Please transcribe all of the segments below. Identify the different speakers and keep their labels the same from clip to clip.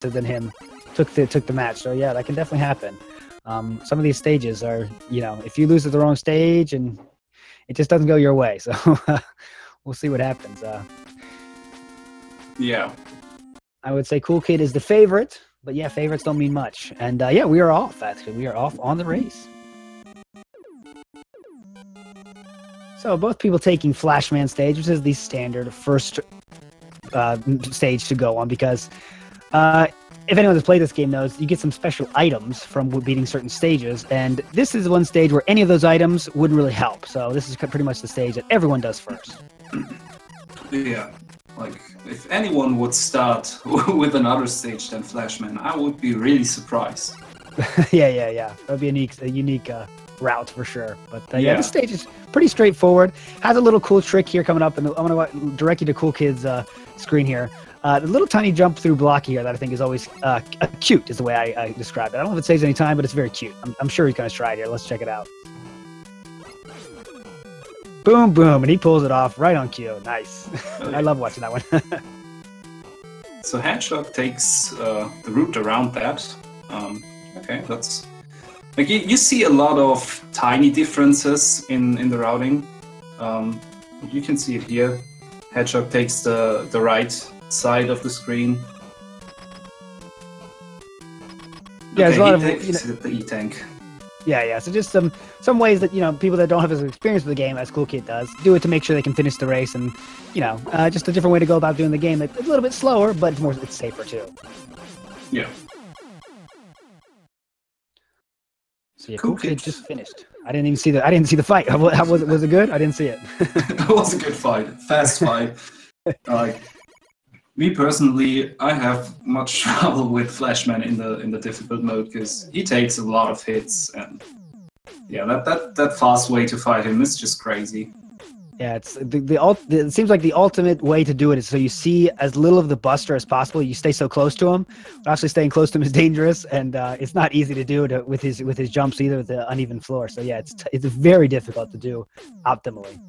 Speaker 1: than him took the match. So yeah, that can definitely happen. Some of these stages are, you know, if you lose at the wrong stage and it just doesn't go your way. So we'll see what happens.
Speaker 2: Yeah.
Speaker 1: I would say Cool Kid is the favorite, but yeah, favorites don't mean much. And yeah, we are off. Actually, we are off on the race. So both people taking Flashman stage, which is the standard first stage to go on, because if anyone has played this game knows, you get some special items from beating certain stages, and this is one stage where any of those items wouldn't really help. So this is pretty much the stage that everyone does first.
Speaker 2: Yeah, like if anyone would start with another stage than Flashman, I would be really surprised.
Speaker 1: yeah. That would be a unique route for sure. But yeah, this stage is pretty straightforward. Has a little cool trick here coming up, and I'm going to direct you to Cool Kid's screen here. The little tiny jump through block here that I think is always cute is the way I describe it. I don't know if it saves any time, but it's very cute. I'm sure he's going to try it here. Let's check it out. Boom, boom, and he pulls it off right on cue. Nice. I love watching that one.
Speaker 2: So Hedgehog takes the route around that. Okay, that's... Like you see a lot of tiny differences in the routing. You can see it here. Hedgehog takes the right side of the screen.
Speaker 1: Yeah, there's a lot of
Speaker 2: the E-Tank.
Speaker 1: Yeah. So just some ways that, you know, people that don't have as experience with the game as Cool Kid does do it to make sure they can finish the race, and you know, just a different way to go about doing the game. It's a little bit slower, but it's safer too.
Speaker 2: Yeah.
Speaker 1: So yeah, Cool Kid just finished. I didn't see the fight. How was it? Was it good? I didn't see it.
Speaker 2: It was a good fight, fast fight. Like me personally, I have much trouble with Flashman in the difficult mode because he takes a lot of hits, and yeah, that fast way to fight him is just crazy.
Speaker 1: Yeah, it's it seems like the ultimate way to do it is so you see as little of the buster as possible. You stay so close to him, but actually staying close to him is dangerous, and it's not easy to do with his jumps either with the uneven floor. So yeah, it's very difficult to do optimally.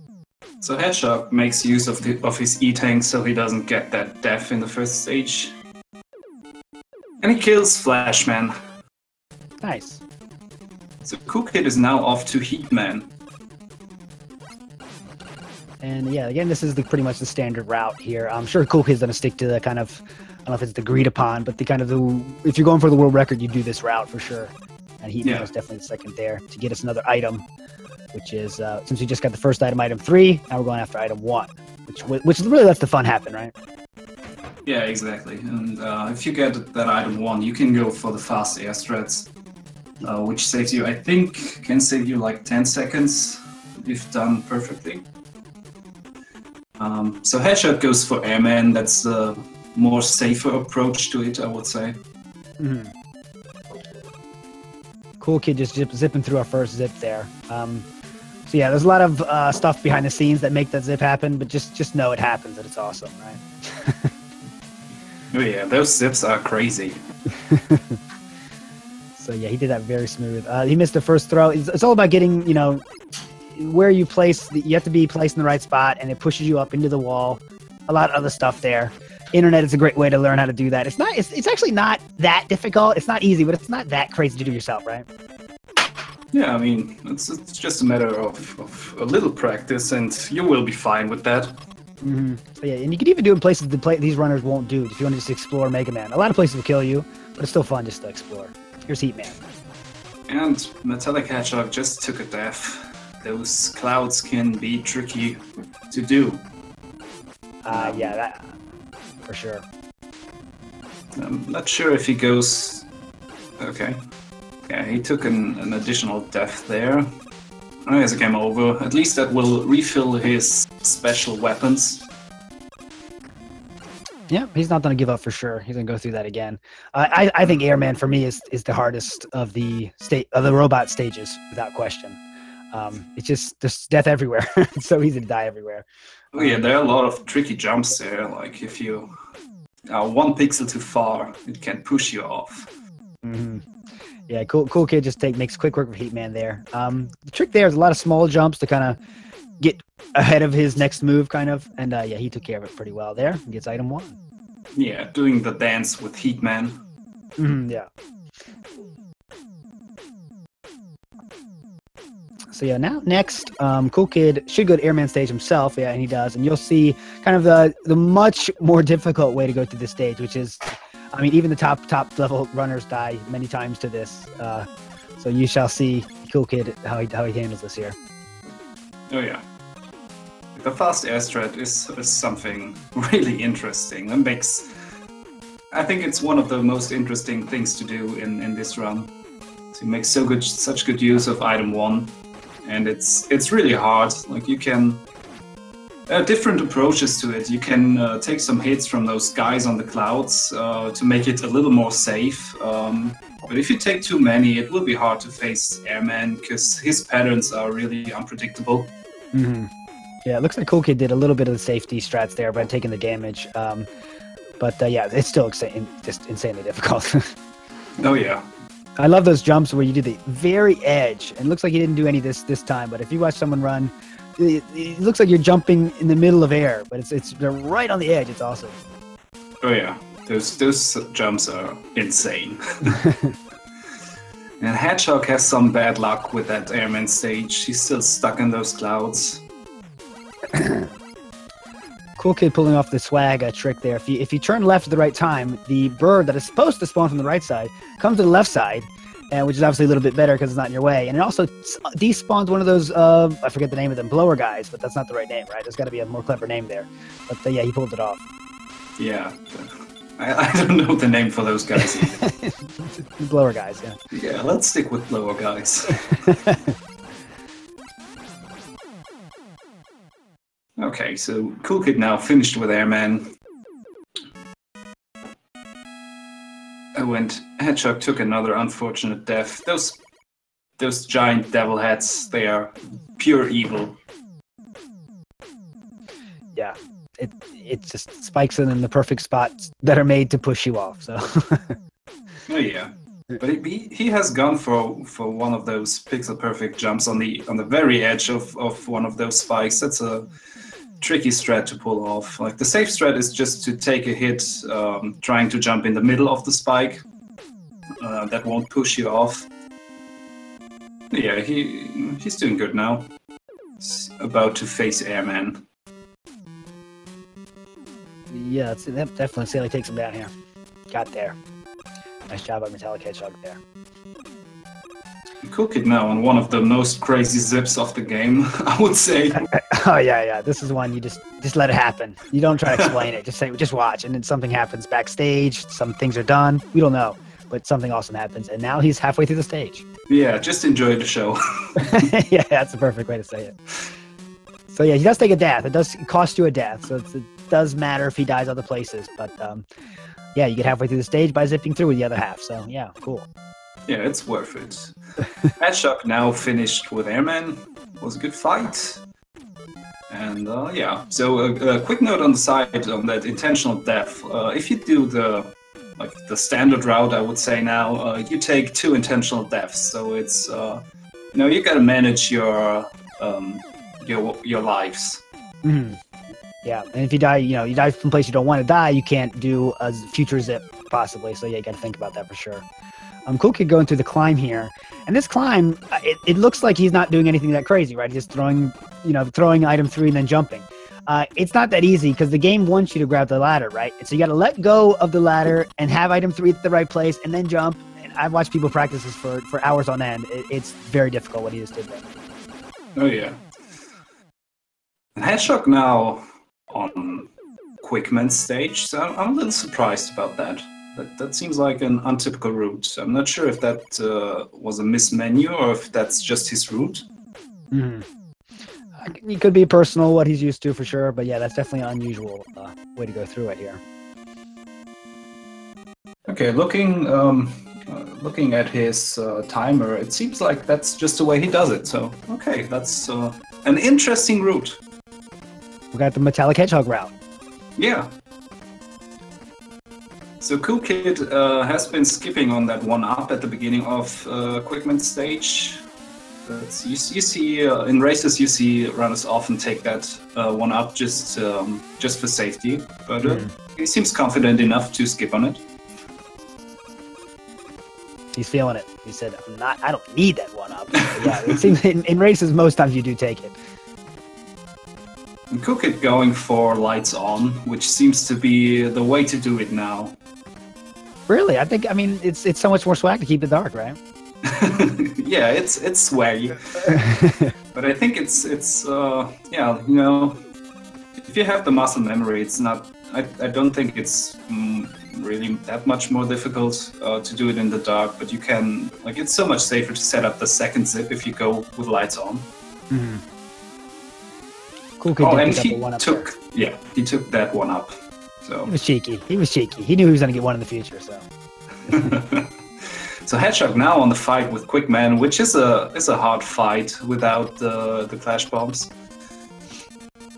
Speaker 2: So Hedgehog makes use of his E-Tank so he doesn't get that death in the first stage, and he kills Flashman.
Speaker 1: Nice.
Speaker 2: So Cool Kid is now off to Heatman.
Speaker 1: And yeah, again, this is pretty much the standard route here. I'm sure Cool Kid's going to stick to the kind of, I don't know if it's agreed upon, but if you're going for the world record, you do this route for sure. And Heatman was definitely the second there to get us another item, which is, since we just got the first item 3, now we're going after item 1, which really lets the fun happen, right?
Speaker 2: Yeah, exactly. And if you get that item 1, you can go for the fast air strats, which saves you, I think, can save you like 10 seconds if done perfectly. So Hedgehog goes for Airman. That's a more safer approach to it, I would say.
Speaker 1: Mm-hmm. Cool Kid just zipping through our first zip there. So yeah, there's a lot of stuff behind the scenes that make that zip happen, but just know it happens and it's awesome, right?
Speaker 2: Oh yeah, those zips are crazy.
Speaker 1: So yeah, he did that very smooth. He missed the first throw. It's all about getting, you know, where you place, you have to be placed in the right spot, and it pushes you up into the wall. A lot of other stuff there. Internet is a great way to learn how to do that. It's actually not that difficult. It's not easy, but it's not that crazy to do yourself, right?
Speaker 2: Yeah, I mean, it's just a matter of a little practice, and you will be fine with that.
Speaker 1: Mm-hmm. So yeah, and you can even do it in places these runners won't do if you want to just explore Mega Man. A lot of places will kill you, but it's still fun just to explore. Here's Heatman.
Speaker 2: And MetallicHedgehog just took a death. Those clouds can be tricky to do.
Speaker 1: Yeah, that for sure.
Speaker 2: I'm not sure if he goes... Okay. Yeah, he took an additional death there. Oh, as a game over. At least that will refill his special weapons.
Speaker 1: Yeah, he's not going to give up for sure. He's going to go through that again. I think Airman for me is the hardest of the robot stages, without question. It's just there's death everywhere. It's so easy to die everywhere.
Speaker 2: Oh yeah, there are a lot of tricky jumps there. Like if you are 1 pixel too far, it can push you off.
Speaker 1: Mm-hmm. Yeah, Cool Kid just makes quick work of Heatman there. The trick there is a lot of small jumps to kind of get ahead of his next move, kind of. And yeah, he took care of it pretty well there. He gets item 1.
Speaker 2: Yeah, doing the dance with Heatman.
Speaker 1: Yeah. So yeah, now next, Cool Kid should go to Airman stage himself, yeah, and he does, and you'll see kind of the much more difficult way to go through this stage, which is, I mean, even the top level runners die many times to this. So you shall see Cool Kid how he handles this here.
Speaker 2: Oh yeah, the fast air strat is something really interesting. That makes, I think it's one of the most interesting things to do in this run. To make such good use of item 1. And it's really hard. Like you can different approaches to it. You can take some hits from those guys on the clouds to make it a little more safe. But if you take too many, it will be hard to face Airman because his patterns are really unpredictable.
Speaker 1: Yeah, it looks like Cool Kid did a little bit of the safety strats there by taking the damage. But yeah, it's still just insanely difficult.
Speaker 2: Oh yeah.
Speaker 1: I love those jumps where you do the very edge, and it looks like he didn't do any this time. But if you watch someone run, it looks like you're jumping in the middle of air, but they're right on the edge. It's awesome.
Speaker 2: Oh yeah, those jumps are insane. And Hedgehog has some bad luck with that Airman stage. He's still stuck in those clouds.
Speaker 1: Cool Kid pulling off the swag trick there. If you turn left at the right time, the bird that is supposed to spawn from the right side comes to the left side, which is obviously a little bit better because it's not in your way. And it also despawns one of those, I forget the name of them, blower guys, but that's not the right name, right? There's got to be a more clever name there. But yeah, he pulled it off.
Speaker 2: Yeah. I don't know the name for those guys either.
Speaker 1: Blower guys, yeah.
Speaker 2: Yeah, let's stick with blower guys. Okay, so Cool Kid now finished with Airman. Oh, and Hedgehog took another unfortunate death. Those giant devil heads, they are pure evil.
Speaker 1: Yeah, it just spikes in the perfect spots that are made to push you off. So.
Speaker 2: Oh yeah, but he has gone for one of those pixel perfect jumps on the very edge of one of those spikes. That's a tricky strat to pull off. Like the safe strat is just to take a hit, trying to jump in the middle of the spike. That won't push you off. Yeah, he's doing good now. He's about to face Airman.
Speaker 1: Yeah, definitely Sally takes him down here. Got there. Nice job by MetallicHedgehog there.
Speaker 2: Cool Kid now on one of the most crazy zips of the game, I would say.
Speaker 1: Oh yeah. This is one you just let it happen. You don't try to explain it. Just watch, and then something happens backstage. Some things are done. We don't know, but something awesome happens, and now he's halfway through the stage.
Speaker 2: Yeah, just enjoy the show.
Speaker 1: Yeah, that's the perfect way to say it. So yeah, he does take a death. It does cost you a death, so it does matter if he dies other places. But yeah, you get halfway through the stage by zipping through with the other half. So yeah, cool.
Speaker 2: Yeah, it's worth it. Hedgehog now finished with Airman. It was a good fight. And yeah, so a quick note on the side on that intentional death. If you do the standard route, I would say now, you take 2 intentional deaths. So it's you gotta manage your lives.
Speaker 1: Mm-hmm. Yeah, and if you die, you die from a place you don't want to die, you can't do a future zip possibly. So yeah, you got to think about that for sure. Cool Kid going through the climb here, and this climb, it looks like he's not doing anything that crazy, right? He's just throwing item 3 and then jumping. It's not that easy because the game wants you to grab the ladder, right? And so you got to let go of the ladder and have item 3 at the right place and then jump. And I've watched people practice this for hours on end. It's very difficult what he just did there.
Speaker 2: Oh yeah. And Hedgehog now on Quickman stage, so I'm a little surprised about that. That seems like an untypical route. I'm not sure if that was a mismenu or if that's just his route.
Speaker 1: Mm-hmm. It could be personal, what he's used to for sure, but yeah, that's definitely an unusual way to go through it here. Okay, looking at his timer, it seems like that's just the way he does it. So, okay, that's an interesting route. We got the MetallicHedgehog route. Yeah. So Cool Kid has been skipping on that 1-up at the beginning of Quickman stage.
Speaker 2: You see in races you see runners often take that one up just for safety, but he seems confident enough to skip on it.
Speaker 1: He's feeling it. He said, I don't need that one up. Yeah, it seems in races most times you do take it.
Speaker 2: And coolkid going for lights on, which seems to be the way to do it now.
Speaker 1: Really? I mean it's so much more swag to keep it dark, right?
Speaker 2: Yeah, it's swaggy. But I think it's yeah, you know, if you have the muscle memory, it's not. I don't think it's really that much more difficult to do it in the dark. But you can, like, it's so much safer to set up the second zip if you go with lights on.
Speaker 1: Coolkid
Speaker 2: and he took that one up. So
Speaker 1: he was cheeky. He was cheeky. He knew he was going to get one in the future. So.
Speaker 2: So Hedgehog now on the fight with Quickman, which is a hard fight without the clash bombs.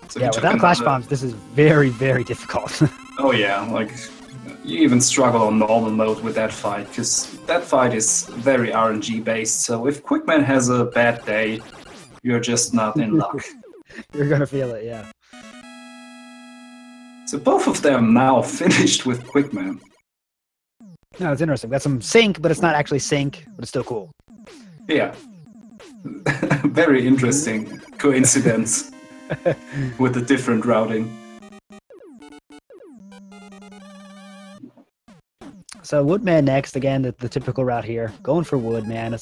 Speaker 2: So
Speaker 1: yeah, without clash bombs, this is very, very difficult.
Speaker 2: Oh yeah, like you even struggle on normal mode with that fight, because that fight is very RNG based. So if Quickman has a bad day, you're just not in luck.
Speaker 1: You're gonna feel it, yeah.
Speaker 2: So both of them now finished with Quickman.
Speaker 1: No, it's interesting. That's some sync, but it's not actually sync, but it's still cool.
Speaker 2: Yeah. Very interesting coincidence with the different routing.
Speaker 1: So Woodman next, again, the typical route here. Going for Woodman.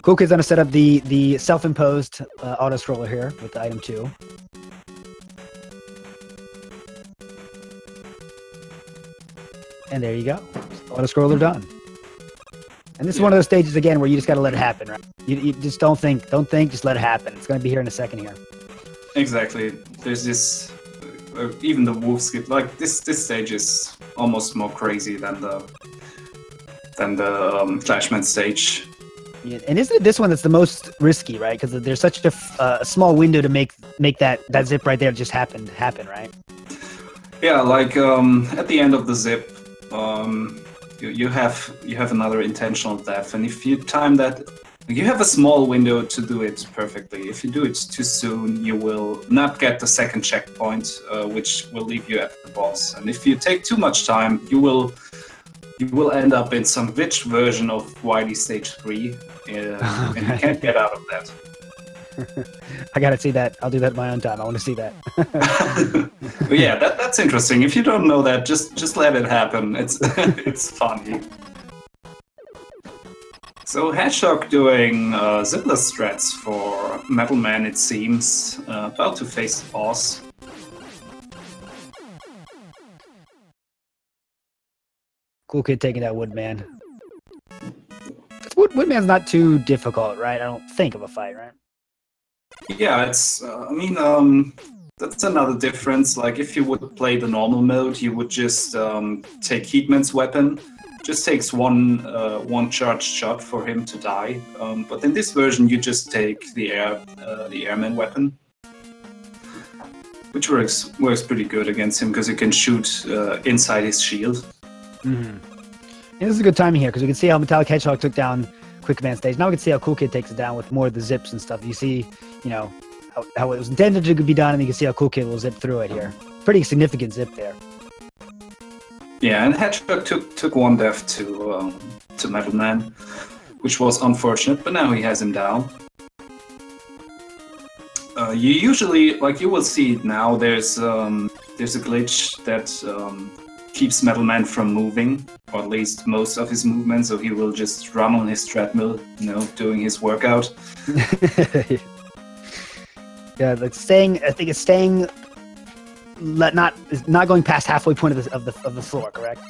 Speaker 1: coolkid's gonna set up the self-imposed auto scroller here with the item 2. And there you go. Auto scroller done. And this is one of those stages again where you just gotta let it happen, right? You just don't think, just let it happen. It's gonna be here in a second here.
Speaker 2: Exactly. There's this even the wolf skip, like this stage is almost more crazy than the Flashman stage.
Speaker 1: Yeah, and isn't it this one that's the most risky, right? Because there's such a small window to make that zip right there just happen, right?
Speaker 2: Yeah, like at the end of the zip, you have another intentional death, and if you time that, you have a small window to do it perfectly. If you do it too soon, you will not get the second checkpoint, which will leave you at the boss. And if you take too much time, you will end up in some glitched version of Wily Stage 3, and you can't get out of that.
Speaker 1: I gotta see that. I'll do that in my own time. I want to see that.
Speaker 2: Yeah, that's interesting. If you don't know that, just let it happen. It's it's funny. So Hedgehog doing zipless strats for Metal Man, it seems, about to face the boss.
Speaker 1: coolkid taking that Woodman. Woodman's not too difficult, right? I don't think of a fight, right?
Speaker 2: Yeah, it's. I mean, that's another difference. Like, if you would play the normal mode, you would just take Heatman's weapon. Just takes one charged shot for him to die. But in this version, you just take the airman weapon, which works pretty good against him because you can shoot inside his shield.
Speaker 1: And this is a good timing here because we can see how MetallicHedgehog took down Quickman stage. Now we can see how coolkid takes it down with more of the zips and stuff. You see, you know, how it was intended to be done, and you can see how coolkid will zip through it here. Pretty significant zip there.
Speaker 2: Yeah, and Hedgehog took one death to Metal Man, which was unfortunate, but now he has him down. You usually, like, you will see it now, there's a glitch that keeps Metal Man from moving, or at least most of his movement, so he will just run on his treadmill, you know, doing his workout.
Speaker 1: Yeah, like I think it's staying not going past halfway point of the floor, correct?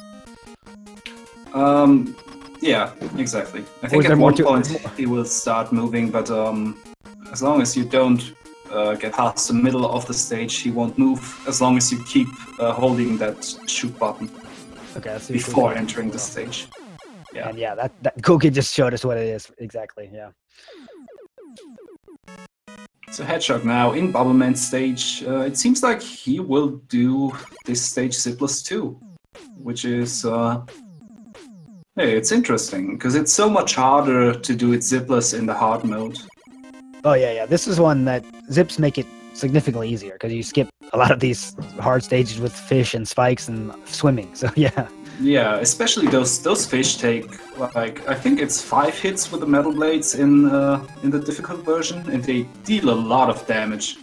Speaker 2: Yeah, exactly. I think at one point he will start moving, but as long as you don't get past the middle of the stage, he won't move. As long as you keep holding that shoot button.
Speaker 1: Okay,
Speaker 2: before entering the stage. Yeah,
Speaker 1: and yeah, that coolkid just showed us what it is exactly. Yeah.
Speaker 2: So Hedgehog now in Bubbleman stage. It seems like he will do this stage zipless too, which is hey, it's interesting because it's so much harder to do it zipless in the hard mode.
Speaker 1: Oh yeah. This is one that zips make it significantly easier because you skip a lot of these hard stages with fish and spikes and swimming. So yeah.
Speaker 2: Yeah, especially those fish take like I think it's 5 hits with the metal blades in the difficult version, and they deal a lot of damage.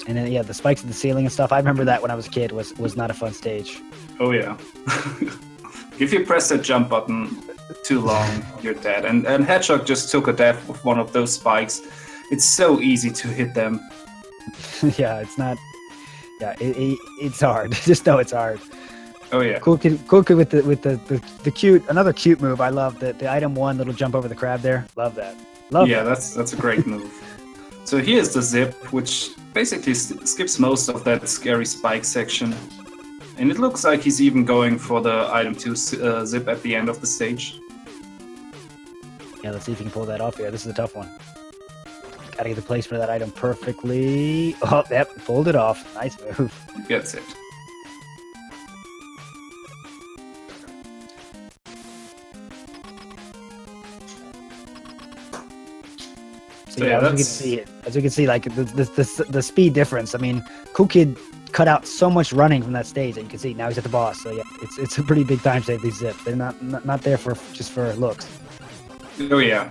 Speaker 1: And then yeah, the spikes at the ceiling and stuff. I remember that when I was a kid was not a fun stage.
Speaker 2: Oh yeah. If you press that jump button too long, you're dead. And Hedgehog just took a death with one of those spikes. It's so easy to hit them.
Speaker 1: Yeah, it's not. Yeah, it's hard. Just know it's hard.
Speaker 2: Oh yeah.
Speaker 1: Cool kid with the cute, another cute move. I love the item 1 little jump over the crab there. Love that.
Speaker 2: Yeah, that's a great move. So here's the zip, which basically skips most of that scary spike section. And it looks like he's even going for the item 2 zip at the end of the stage.
Speaker 1: Yeah, let's see if you can pull that off here. This is a tough one. Gotta get the placement of that item perfectly. Oh, yep, pulled it off. Nice move.
Speaker 2: Gets it.
Speaker 1: So yeah, as we can see, like the speed difference. I mean, Cool Kid cut out so much running from that stage that you can see now he's at the boss. So yeah, it's a pretty big time save, these zips. They're not there for just for looks.
Speaker 2: Oh yeah.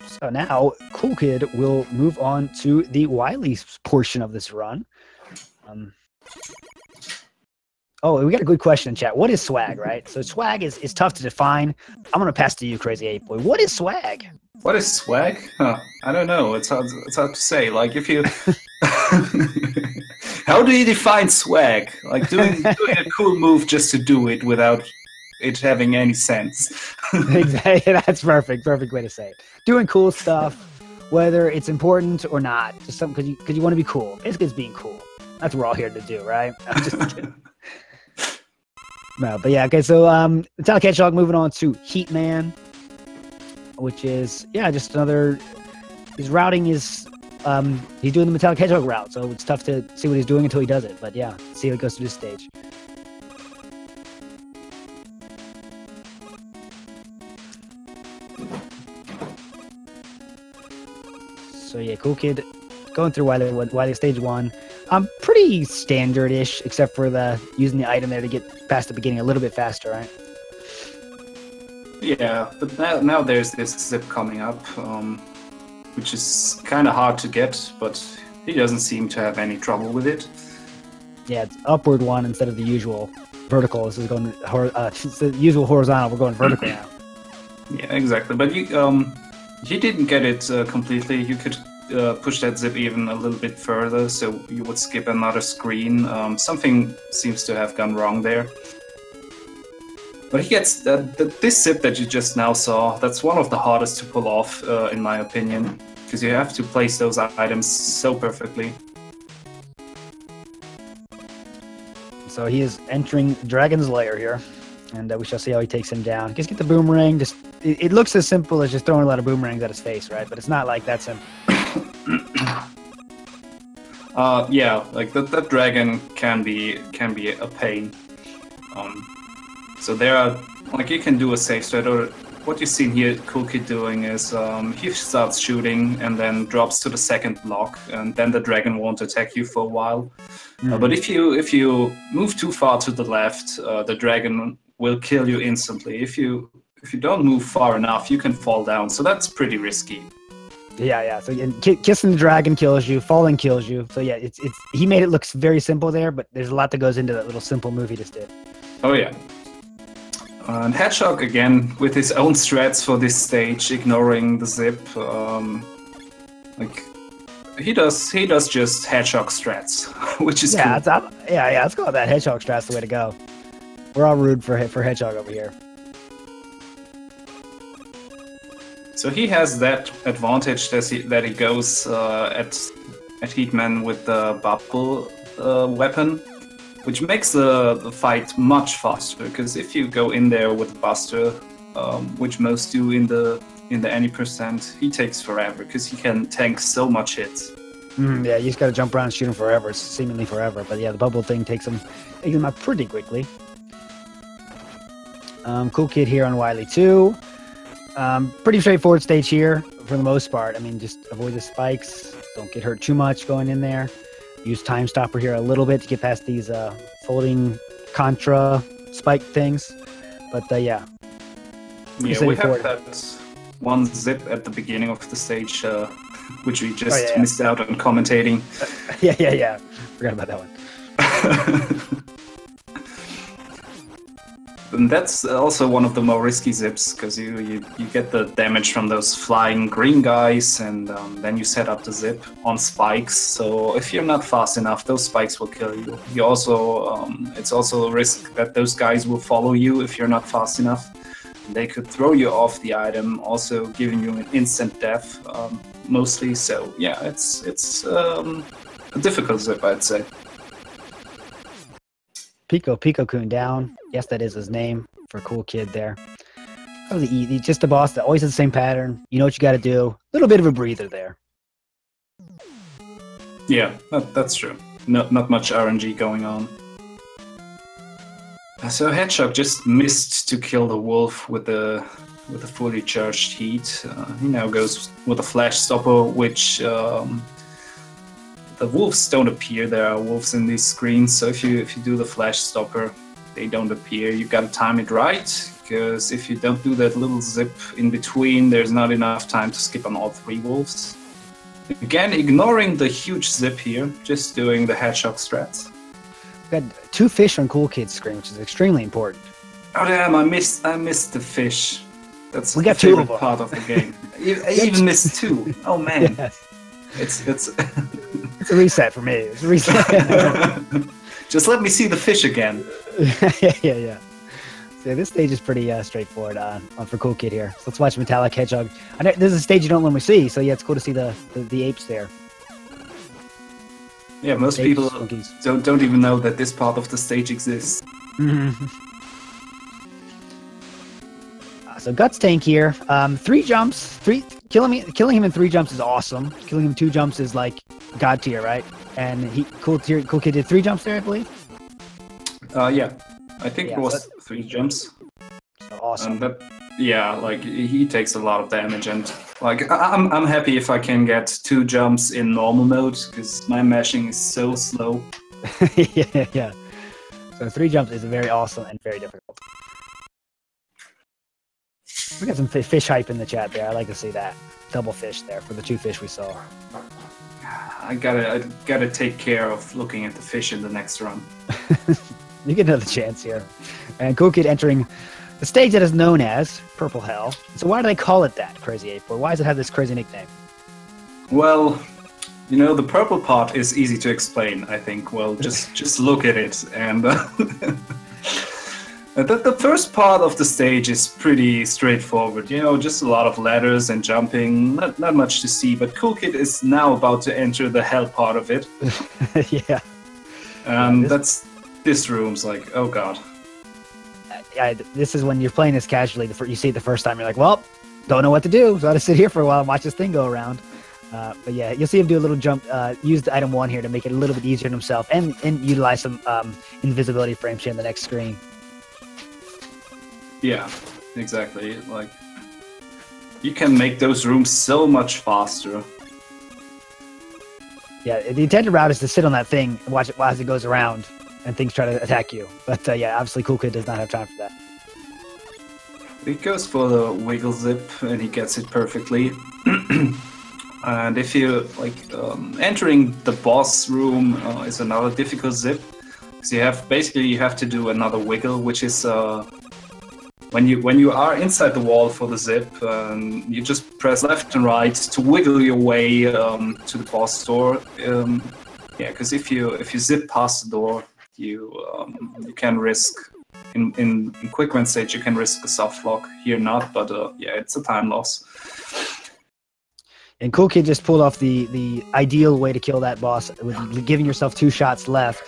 Speaker 1: So now Cool Kid will move on to the Wily portion of this run. Oh, we got a good question in chat. What is swag, right? So swag is tough to define. I'm gonna pass to you, Crazy 8 Boy. What is swag?
Speaker 2: What is swag? Huh, I don't know. It's hard to say. Like if you, how do you define swag? Like doing a cool move just to do it without it having any sense.
Speaker 1: Exactly. That's perfect. Perfect way to say it. Doing cool stuff, whether it's important or not, just something because you want to be cool. Basically, it's being cool. That's what we're all here to do, right? I'm just kidding. No, but yeah, okay, so MetallicHedgehog moving on to Heatman, which is, yeah, just another, his routing is, he's doing the MetallicHedgehog route, so it's tough to see what he's doing until he does it, but yeah, see how it goes through this stage. So yeah, Cool Kid going through Wily stage 1. Pretty standard-ish, except for using the item there to get past the beginning a little bit faster, right?
Speaker 2: Yeah, but now there's this zip coming up, which is kind of hard to get, but he doesn't seem to have any trouble with it.
Speaker 1: Yeah, it's upward one instead of the usual vertical. This is going it's the usual horizontal. We're going vertical now.
Speaker 2: Yeah, exactly. But you didn't get it completely. You could push that zip even a little bit further, so you would skip another screen. Something seems to have gone wrong there. But he gets this zip that you just now saw. That's one of the hardest to pull off, in my opinion, because you have to place those items so perfectly.
Speaker 1: So he is entering Dragon's Lair here, and we shall see how he takes him down. Just get the boomerang. Just it looks as simple as just throwing a lot of boomerangs at his face, right? But it's not like that simple.
Speaker 2: Yeah, like that dragon can be a pain. So there are, like, you can do a safe strat, or what you've seen here Cool Kid doing is he starts shooting and then drops to the second block, and then the dragon won't attack you for a while. But if you move too far to the left, the dragon will kill you instantly. If you don't move far enough, you can fall down. So that's pretty risky.
Speaker 1: Yeah. So kissing the dragon kills you, falling kills you. So yeah, he made it look very simple there, but there's a lot that goes into that little simple move he just did.
Speaker 2: Oh yeah. And Hedgehog again with his own strats for this stage, ignoring the zip. Like he does just Hedgehog strats, which is cool.
Speaker 1: Let's go with that. Hedgehog strats the way to go. We're all rooting for Hedgehog over here.
Speaker 2: So he has that advantage that he goes at Heatman with the bubble weapon, which makes the fight much faster. Because if you go in there with Buster, which most do in the any %, he takes forever because he can tank so much hits.
Speaker 1: Yeah, you just got to jump around and shoot him forever, seemingly forever. But yeah, the bubble thing takes him out pretty quickly. Cool Kid here on Wily 2. Pretty straightforward stage here for the most part. I mean, just avoid the spikes. Don't get hurt too much going in there. Use Time Stopper here a little bit to get past these folding contra spike things. But yeah.
Speaker 2: Yeah, we have that one zip at the beginning of the stage, which we just missed out on commentating.
Speaker 1: Yeah. Forgot about that one.
Speaker 2: And that's also one of the more risky zips, because you get the damage from those flying green guys, and then you set up the zip on spikes. So if you're not fast enough, those spikes will kill you. You also, it's also a risk that those guys will follow you if you're not fast enough. They could throw you off the item, also giving you an instant death, mostly. So yeah, it's a difficult zip, I'd say.
Speaker 1: Pico-kun down. Yes, that is his name for Cool Kid there. That was easy. Just a boss that always has the same pattern. You know what you got to do. A little bit of a breather there.
Speaker 2: Yeah, that's true. Not much RNG going on. So Hedgehog just missed to kill the wolf with the fully charged heat. He now goes with a flash stopper, which the wolves don't appear. There are wolves in these screens, so if you do the flash stopper, they don't appear. You gotta time it right, because if you don't do that little zip in between, there's not enough time to skip on all 3 wolves. Again, ignoring the huge zip here, just doing the Hedgehog strats.
Speaker 1: We got 2 fish on Cool Kid's screen, which is extremely important.
Speaker 2: Oh damn! I missed the fish. That's
Speaker 1: we got
Speaker 2: the favorite
Speaker 1: 2 of them.
Speaker 2: part of the game. I even missed 2. Oh man! Yes. It's
Speaker 1: a reset for me. It's a reset.
Speaker 2: Just let me see the fish again.
Speaker 1: Yeah. So this stage is pretty straightforward for Cool Kid here. So let's watch MetallicHedgehog. I know this is a stage you don't normally see, so yeah, it's cool to see the apes there.
Speaker 2: Yeah, most people don't even know that this part of the stage exists.
Speaker 1: So Guts Tank here. 3 jumps. Killing him in 3 jumps is awesome. Killing him 2 jumps is like god tier, right? And Cool Kid did 3 jumps there, I believe.
Speaker 2: Yeah, I think it was 3 jumps.
Speaker 1: Awesome.
Speaker 2: But yeah, like he takes a lot of damage, and like I'm happy if I can get 2 jumps in normal mode, because my mashing is so slow.
Speaker 1: Yeah. So 3 jumps is very awesome and very difficult. We got some fish hype in the chat there. I like to see that. Double fish there for the 2 fish we saw.
Speaker 2: I gotta take care of looking at the fish in the next run.
Speaker 1: You get another chance here. And Cool Kid entering the stage that is known as Purple Hell. So why do they call it that, Crazy Ape? Or why does it have this crazy nickname?
Speaker 2: Well, you know, the purple part is easy to explain, I think. Well, just look at it. And the first part of the stage is pretty straightforward. You know, just a lot of ladders and jumping. Not much to see. But Cool Kid is now about to enter the hell part of it.
Speaker 1: Yeah.
Speaker 2: This room's like, oh god.
Speaker 1: This is when you're playing this casually. You see it the first time, you're like, well, don't know what to do, so I have to sit here for a while and watch this thing go around. But yeah, you'll see him do a little jump, use the item 1 here to make it a little bit easier on himself, and utilize some invisibility frames here in the next screen.
Speaker 2: Yeah, exactly. Like, you can make those rooms so much faster.
Speaker 1: Yeah, the intended route is to sit on that thing and watch it as it goes around, and things try to attack you. But yeah, obviously Cool Kid does not have time for that.
Speaker 2: He goes for the wiggle zip, and he gets it perfectly. And if you like, entering the boss room is another difficult zip, because you have to do another wiggle, which is when you are inside the wall for the zip, you just press left and right to wiggle your way to the boss door. Yeah, because if you zip past the door, you can risk in quick run stage you can risk a soft lock. Here not, but yeah, it's a time loss.
Speaker 1: And Cool Kid just pulled off the ideal way to kill that boss with giving yourself 2 shots left.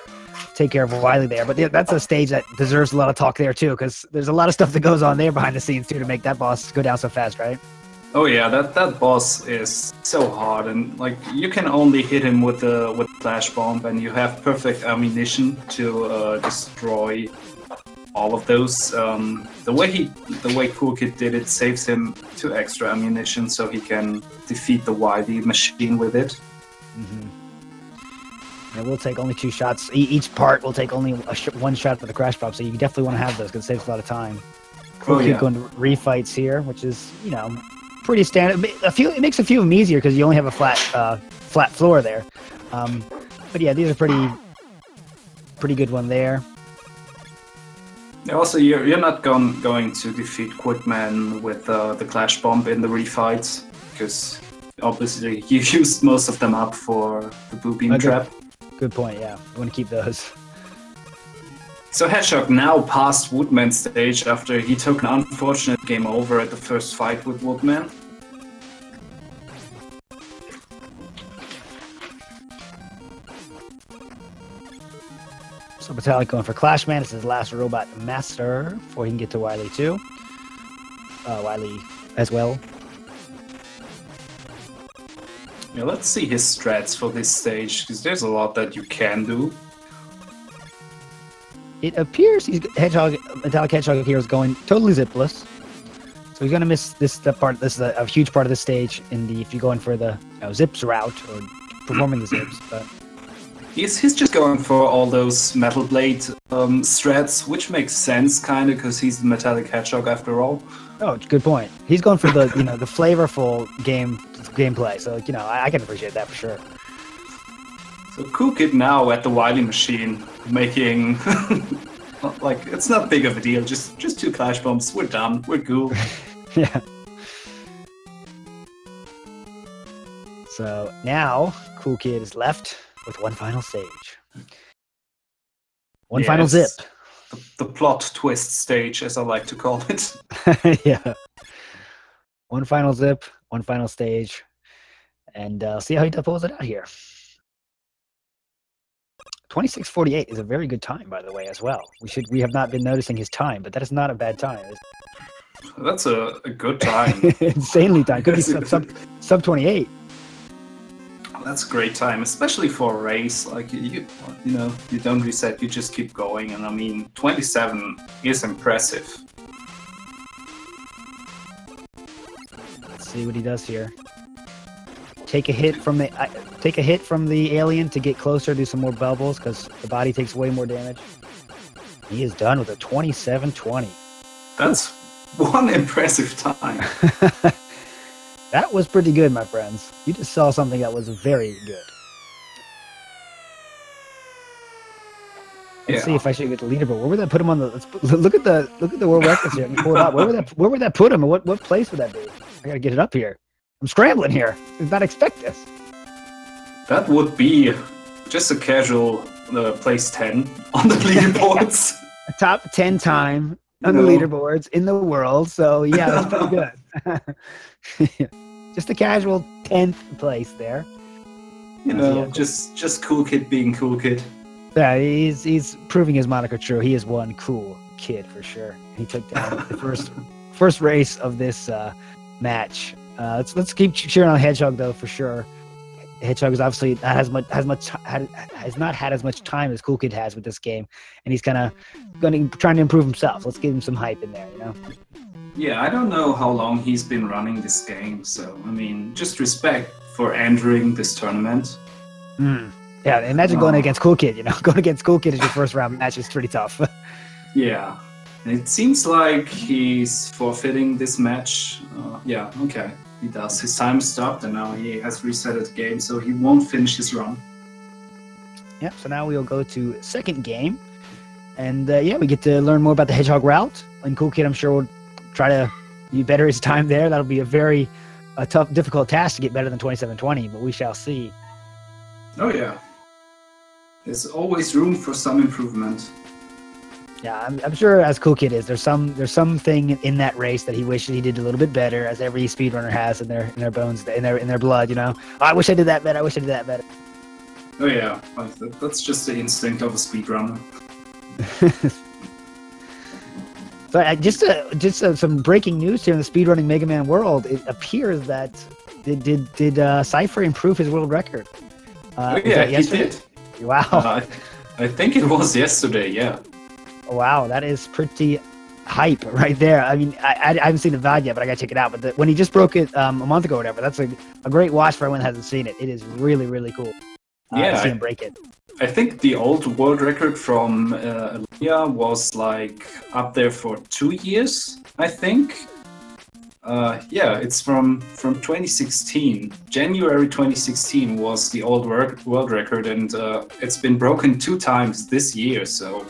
Speaker 1: Take care of Wily there. But that's a stage that deserves a lot of talk there too, because there's a lot of stuff that goes on there behind the scenes too to make that boss go down so fast, right?
Speaker 2: Oh yeah, that boss is so hard, and like you can only hit him with the flash bomb, and you have perfect ammunition to destroy all of those. The way coolkid did it saves him 2 extra ammunition, so he can defeat the Wily machine with it.
Speaker 1: And we'll take only 2 shots. Each part will take only 1 shot for the crash pop, so you definitely want to have those because it saves a lot of time. Coolkid going to refights here, which is, you know, pretty standard. It makes a few of them easier because you only have a flat floor there. But yeah, these are pretty good one there.
Speaker 2: Also, you're not going to defeat Quickman with the Clash Bomb in the refights, because obviously you used most of them up for the Blue Beam Trap.
Speaker 1: Good point, yeah. You want to keep those.
Speaker 2: So Hedgehog now passed Woodman's stage after he took an unfortunate game over at the first fight with Woodman.
Speaker 1: So Metallic going for Clashman. It's his last robot master before he can get to Wily too. Wily as well.
Speaker 2: Yeah, let's see his strats for this stage, because there's a lot that you can do.
Speaker 1: It appears Metallic Hedgehog here is going totally zipless. So he's gonna miss this part. This is a huge part of the stage if you're going for the zips route or performing the zips. But
Speaker 2: he's just going for all those Metal Blade strats, which makes sense kind of because he's the Metallic Hedgehog after all.
Speaker 1: Oh, good point. He's going for the the flavorful gameplay. So I can appreciate that for sure.
Speaker 2: So coolkid now at the Wily machine making like it's not big of a deal. Just 2 Clash Bombs. We're done. We're cool.
Speaker 1: Yeah. So now coolkid is left with one final stage. One final zip.
Speaker 2: The plot twist stage, as I like to call it.
Speaker 1: Yeah. One final zip, one final stage, and see how he pulls it out here. 26:48 is a very good time, by the way, as well. We have not been noticing his time, but that is not a bad time.
Speaker 2: That's a good time.
Speaker 1: Insanely time. Could be sub 28.
Speaker 2: That's a great time, especially for a race. Like you don't reset, you just keep going, and I mean 27 is impressive.
Speaker 1: Let's see what he does here. Take a hit from the alien to get closer, do some more bubbles because the body takes way more damage. He is done with a 27:20.
Speaker 2: That's one impressive time.
Speaker 1: That was pretty good, my friends. You just saw something that was very good. Let's see if I should get the leaderboard. Where would that put him on the? Look at the world records here. Let me pull it up. Where would that put him? What place would that be? I gotta get it up here. I'm scrambling here. Did not expect this.
Speaker 2: That would be just a casual place 10 on the leaderboards.
Speaker 1: A top 10 time on the leaderboards in the world. So yeah, that's pretty good. Just a casual 10th place there.
Speaker 2: Just coolkid being coolkid.
Speaker 1: Yeah, he's proving his moniker true. He is one cool kid for sure. He took down the first race of this match. Let's keep cheering on Hedgehog though for sure. Hedgehog is obviously has not had as much time as coolkid has with this game, and he's kind of trying to improve himself. Let's give him some hype in there,
Speaker 2: Yeah, I don't know how long he's been running this game, so I mean, just respect for entering this tournament.
Speaker 1: Yeah, imagine going against coolkid. Going against coolkid as your first round match is pretty tough.
Speaker 2: Yeah, it seems like he's forfeiting this match. Yeah, okay, he does. His time stopped, and now he has reset the game, so he won't finish his run.
Speaker 1: Yeah, so now we'll go to second game, and we get to learn more about the Hedgehog route. And coolkid, I'm sure, will try to better his time there. That'll be a very tough, difficult task to get better than 27:20, but we shall see.
Speaker 2: Oh yeah, there's always room for some improvement.
Speaker 1: Yeah, I'm sure as coolkid is, there's something in that race that he wishes he did a little bit better, as every speedrunner has in their bones, in their blood. I wish I did that better. I wish I did that better.
Speaker 2: Oh yeah, that's just the instinct of a speedrunner.
Speaker 1: So some breaking news here in the speedrunning Mega Man world. It appears that did Cypher improve his world record?
Speaker 2: Oh, yeah, he did.
Speaker 1: Wow.
Speaker 2: I think it was yesterday. Yeah.
Speaker 1: Wow, that is pretty hype right there. I mean, I haven't seen the VOD yet, but I gotta check it out. But when he just broke it a month ago or whatever, that's a great watch for anyone that hasn't seen it. It is really, really cool. To see him break it.
Speaker 2: I think the old world record from Elia was like up there for 2 years, I think. Yeah, it's from 2016. January 2016 was the old world record, and it's been broken 2 times this year, so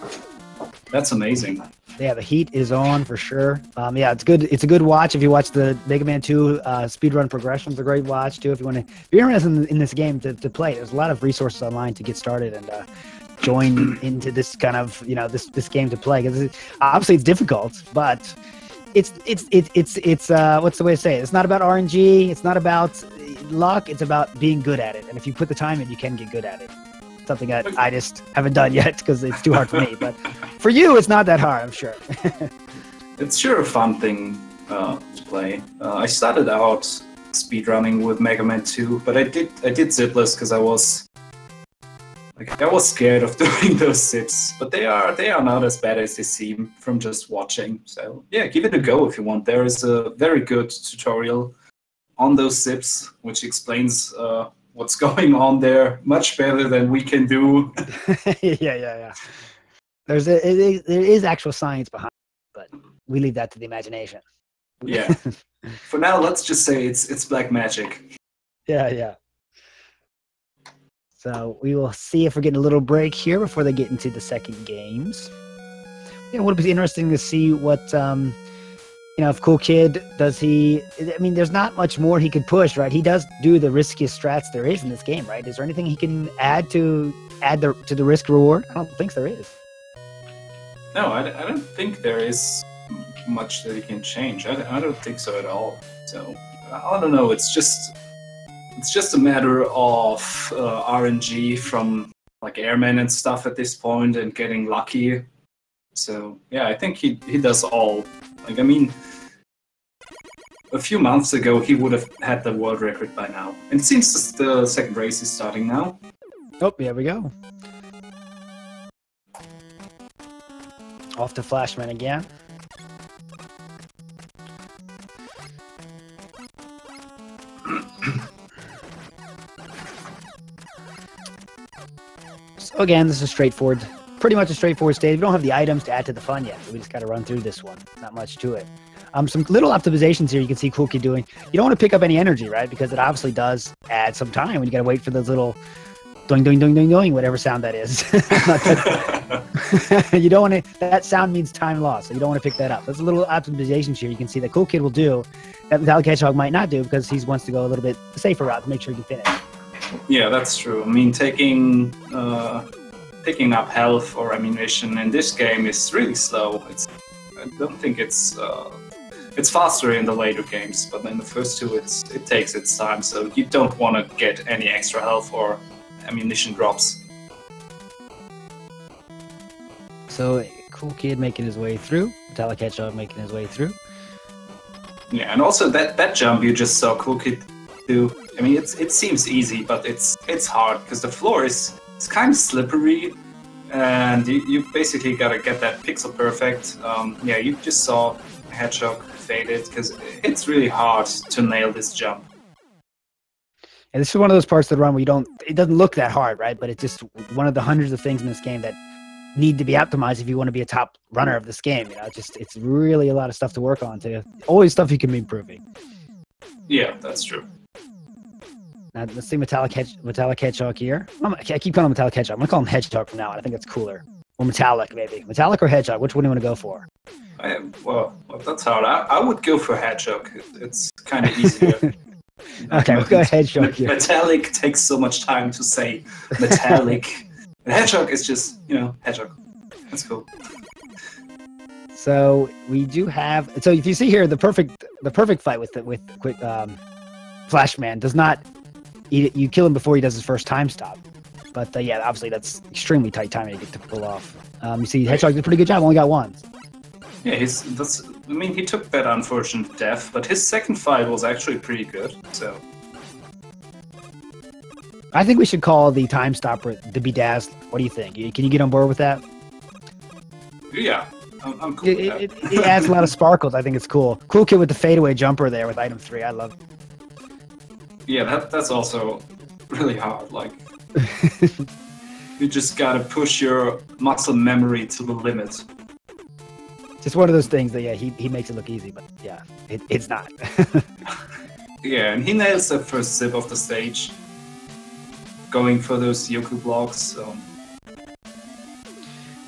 Speaker 2: that's amazing.
Speaker 1: Yeah, the heat is on for sure. Yeah, it's good. It's a good watch if you watch the Mega Man 2 speedrun progressions. A great watch too if you're interested in this game to play. There's a lot of resources online to get started and join into this kind of this game to play. Because obviously it's difficult, but it's what's the way to say it? It's not about RNG. It's not about luck. It's about being good at it. And if you put the time in, you can get good at it. Something that I just haven't done yet because it's too hard for me. But for you, it's not that hard, I'm sure.
Speaker 2: It's sure a fun thing to play. I started out speedrunning with Mega Man 2, but I did zipless because I was scared of doing those zips. But they are not as bad as they seem from just watching. So yeah, give it a go if you want. There is a very good tutorial on those zips, which explains what's going on there much better than we can do.
Speaker 1: Yeah. There is actual science behind it, but we leave that to the imagination.
Speaker 2: Yeah. For now, let's just say it's black magic.
Speaker 1: Yeah. So we will see if we're getting a little break here before they get into the second games. Yeah, would be interesting to see what if coolkid does he. I mean, there's not much more he could push, right? He does do the riskiest strats there is in this game, right? Is there anything he can add to the risk reward? I don't think there is.
Speaker 2: No, I don't think there is much that he can change. I don't think so at all. So I don't know. It's just a matter of RNG from like airmen and stuff at this point and getting lucky. So yeah, I think he does all. Like, I mean, a few months ago he would have had the world record by now. And it seems the second race is starting now.
Speaker 1: Oh, here we go. Off to Flashman again. So again, this is straightforward. Pretty much a straightforward stage. We don't have the items to add to the fun yet, so we just got to run through this one. Not much to it. Some little optimizations here you can see coolkid doing. You don't want to pick up any energy, right? Because it obviously does add some time when you got to wait for those little doing, doing, doing, doing, doing, whatever sound that is. You don't want to. That sound means time lost, so you don't want to pick that up. There's a little optimizations here you can see that coolkid will do that MetallicHedgehog might not do because he wants to go a little bit safer route to make sure he can finish.
Speaker 2: Yeah, that's true. I mean, picking up health or ammunition in this game is really slow. I don't think it's faster in the later games, but in the first two it takes its time, so you don't want to get any extra health or ammunition drops.
Speaker 1: So coolkid making his way through, MetallicHedgehog making his way through.
Speaker 2: Yeah, and also that jump you just saw coolkid do. I mean, it seems easy, but it's hard because the floor is kind of slippery, and you basically gotta get that pixel perfect. Yeah, you just saw Hedgehog faded because it's really hard to nail this jump.
Speaker 1: And this is one of those parts of the run where it doesn't look that hard, right? But it's just one of the hundreds of things in this game that need to be optimized if you want to be a top runner of this game. It's really a lot of stuff to work on. Always stuff you can be improving.
Speaker 2: Yeah, that's true.
Speaker 1: Now, let's see MetallicHedgehog here. I keep calling him MetallicHedgehog. I'm going to call him Hedgehog from now on. I think that's cooler. Or Metallic, maybe. Metallic or Hedgehog? Which one do you want to go for?
Speaker 2: Well, that's hard. I would go for Hedgehog. It's kind of easier.
Speaker 1: Okay, we'll go Hedgehog here.
Speaker 2: Metallic takes so much time to say metallic. And Hedgehog is just, Hedgehog. That's cool.
Speaker 1: So we do have. So if you see here, the perfect fight with Flashman does not. You kill him before he does his first time stop. But obviously that's extremely tight timing to get to pull off. You see, Hedgehog did a pretty good job. Only got one.
Speaker 2: Yeah, I mean, he took that unfortunate death, but his second fight was actually pretty good. So
Speaker 1: I think we should call the time stopper the Bedazzler. What do you think? Can you get on board with that?
Speaker 2: yeah, I'm cool with that.
Speaker 1: It adds a lot of sparkles. I think it's cool. Cool kid with the fadeaway jumper there with item 3. I love it.
Speaker 2: Yeah, that's also really hard. Like, you just gotta push your muscle memory to the limit.
Speaker 1: Just one of those things that, yeah, he makes it look easy, but yeah, it's not.
Speaker 2: Yeah, and he nails the first zip of the stage, going for those Yoku blocks.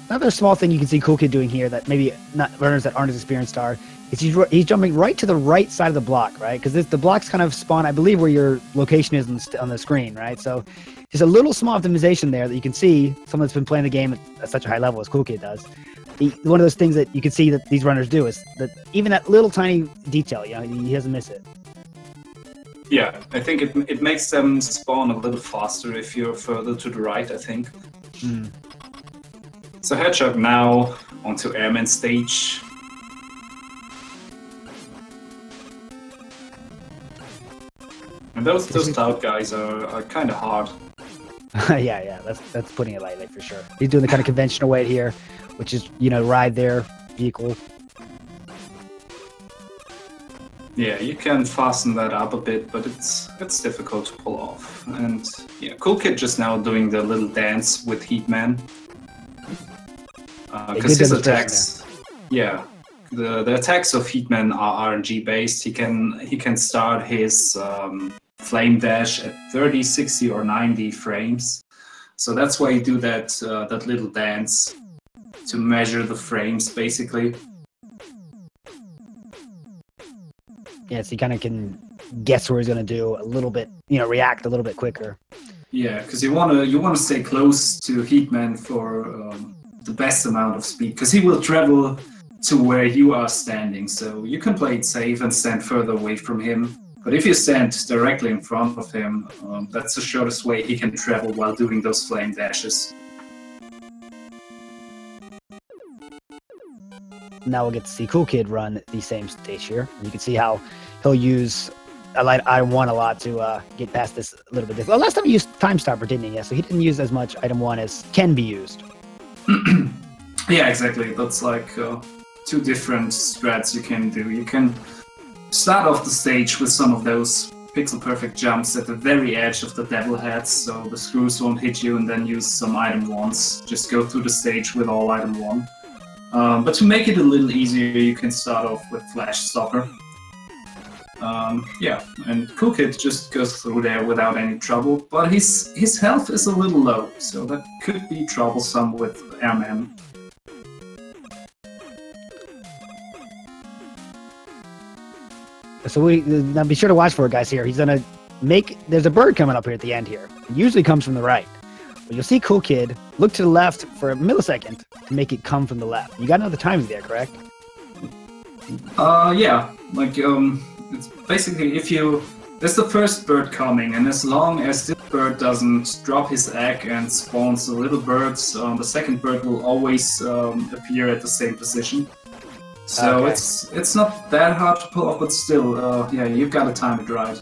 Speaker 1: Another small thing you can see Cool Kid doing here that maybe not runners that aren't as experienced are, is he's jumping right to the right side of the block, right? Because the blocks kind of spawn, I believe, where your location is on the screen, right? So there's a little small optimization there that you can see someone that's been playing the game at such a high level as Cool Kid does. One of those things that you can see that these runners do is that even that little tiny detail, you know, he doesn't miss it.
Speaker 2: Yeah, I think it makes them spawn a little faster if you're further to the right, I think.
Speaker 1: Mm.
Speaker 2: So Hedgehog now onto Airman stage. And those cloud guys are kind of hard.
Speaker 1: yeah, that's putting it lightly for sure. He's doing the kind of conventional way here, which is, you know, ride their vehicle.
Speaker 2: Yeah, you can fasten that up a bit, but it's difficult to pull off. And yeah, Cool Kid just now doing the little dance with Heatman. Because his attacks, yeah, the attacks of Heatman are RNG based. He can start his flame dash at 30, 60, or 90 frames. So that's why you do that little dance to measure the frames, basically.
Speaker 1: Yeah, so you kind of can guess where he's going to do a little bit, you know, react a little bit quicker.
Speaker 2: Yeah, because you want to stay close to Heatman for the best amount of speed, because he will travel to where you are standing. So you can play it safe and stand further away from him. But if you stand directly in front of him, that's the shortest way he can travel while doing those flame dashes.
Speaker 1: Now we'll get to see Cool Kid run the same stage here. And you can see how he'll use item 1 a lot to get past this a little bit. Well, last time he used Time Stopper, didn't he? Yeah, so he didn't use as much item 1 as can be used.
Speaker 2: Yeah, exactly. That's like 2 different strats you can do. You can start off the stage with some of those pixel perfect jumps at the very edge of the devil heads, so the screws won't hit you, and then use some item 1s. Just go through the stage with all item 1. But to make it a little easier, you can start off with Flash Stopper. Yeah, and Cool Kid just goes through there without any trouble, but his health is a little low, so that could be troublesome with RM.
Speaker 1: So now be sure to watch for it, guys. Here, he's gonna there's a bird coming up here at the end here. It usually comes from the right. But you'll see Cool Kid look to the left for a millisecond to make it come from the left. You got to know the timing there, correct?
Speaker 2: Yeah, like it's basically there's the first bird coming, and as long as this bird doesn't drop his egg and spawns the little birds, the second bird will always appear at the same position. So
Speaker 1: okay.
Speaker 2: It's not that hard to pull off, but still, yeah, you've got to time it right.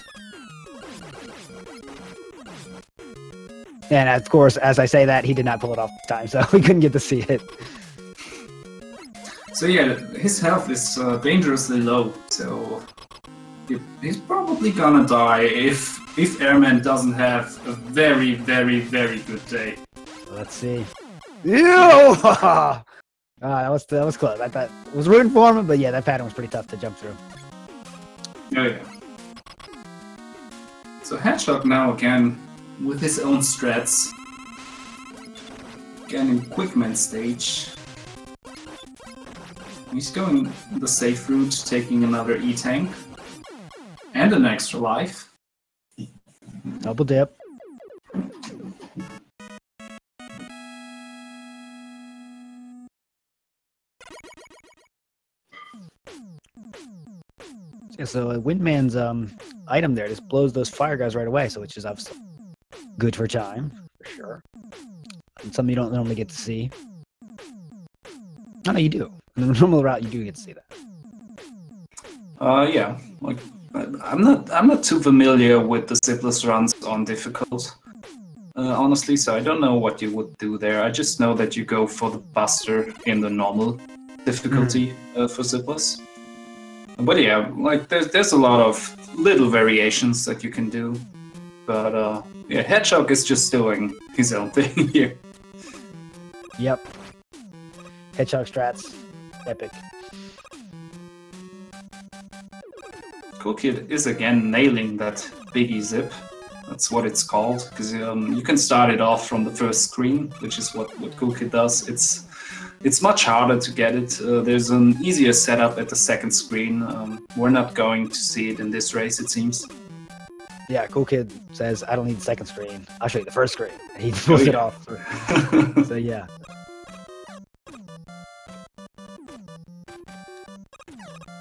Speaker 1: And of course, as I say that, he did not pull it off this time, so we couldn't get to see it.
Speaker 2: So yeah, his health is dangerously low, so he's probably gonna die if Airman doesn't have a very, very, very good day.
Speaker 1: Let's see. Ew! That was close. I thought it was rooting for him, but yeah, that pattern was pretty tough to jump through.
Speaker 2: Oh yeah. So Hedgehog now again with his own strats. Again in Quickman stage. He's going the safe route, taking another E-Tank. And an extra life.
Speaker 1: Double dip. Yeah, so Windman's item there just blows those fire guys right away, so which is obviously good for time, for sure. And something you don't normally get to see. Oh, no, you do. In the normal route, you do get to see that.
Speaker 2: Yeah, like I'm not too familiar with the zipless runs on difficult, honestly. So I don't know what you would do there. I just know that you go for the buster in the normal difficulty for zipless. But yeah, like there's a lot of little variations that you can do. But yeah, Hedgehog is just doing his own thing here.
Speaker 1: Yep. Hedgehog strats, epic.
Speaker 2: Coolkid is again nailing that biggie zip. That's what it's called, because you can start it off from the first screen, which is what Coolkid does. It's much harder to get it. There's an easier setup at the second screen. We're not going to see it in this race, it seems.
Speaker 1: Yeah, Coolkid says, I don't need the second screen. I'll show you the first screen. And he pulls it off. So yeah.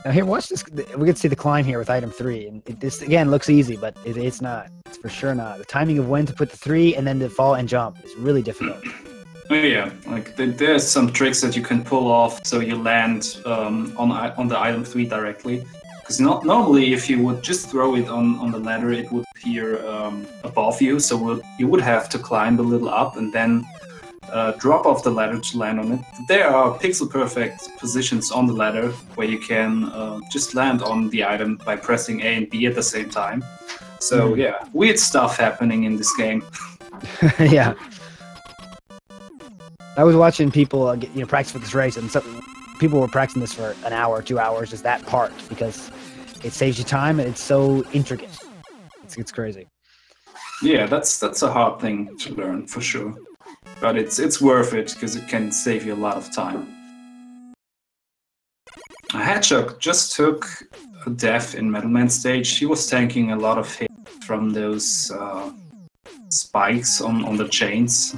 Speaker 1: Now here, watch this. We can see the climb here with item 3. And this, again, looks easy, but it's not. It's for sure not. The timing of when to put the 3 and then to fall and jump is really difficult.
Speaker 2: Oh yeah, like there's some tricks that you can pull off so you land on the item 3 directly. Because normally, if you would just throw it on the ladder, it would appear above you. So you would have to climb a little up and then drop off the ladder to land on it. There are pixel-perfect positions on the ladder where you can just land on the item by pressing A and B at the same time. So yeah, weird stuff happening in this game.
Speaker 1: Yeah. I was watching people practice for this race, and people were practicing this for an hour, 2 hours, just that part, because it saves you time and it's so intricate. It's crazy. Yeah,
Speaker 2: that's a hard thing to learn for sure, but it's worth it because it can save you a lot of time. Hedgehog just took a death in Metal Man stage. He was tanking a lot of hits from those spikes on the chains.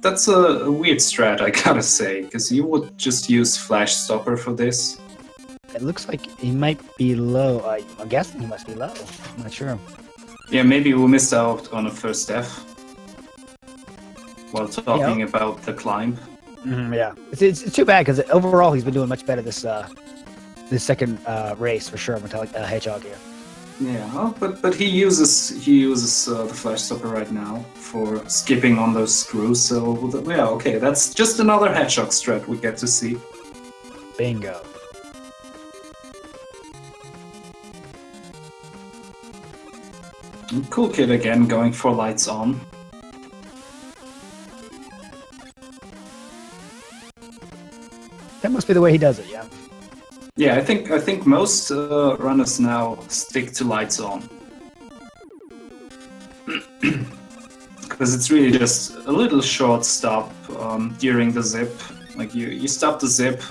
Speaker 2: That's a weird strat, I gotta say, because you would just use Flash Stopper for this.
Speaker 1: It looks like he might be low. I'm guessing he must be low. I'm not sure.
Speaker 2: Yeah, maybe we missed out on a first death while talking about the climb.
Speaker 1: Yeah, it's too bad because overall he's been doing much better this second race for sure. MetallicHedgehog here.
Speaker 2: Yeah, but he uses the Flash Stopper right now for skipping on those screws. So yeah, okay, that's just another Hedgehog strat we get to see.
Speaker 1: Bingo.
Speaker 2: And Coolkid again going for lights on.
Speaker 1: That must be the way he does it, yeah.
Speaker 2: Yeah, I think most runners now stick to lights on. Because it's really just a little short stop during the zip. Like you stop the zip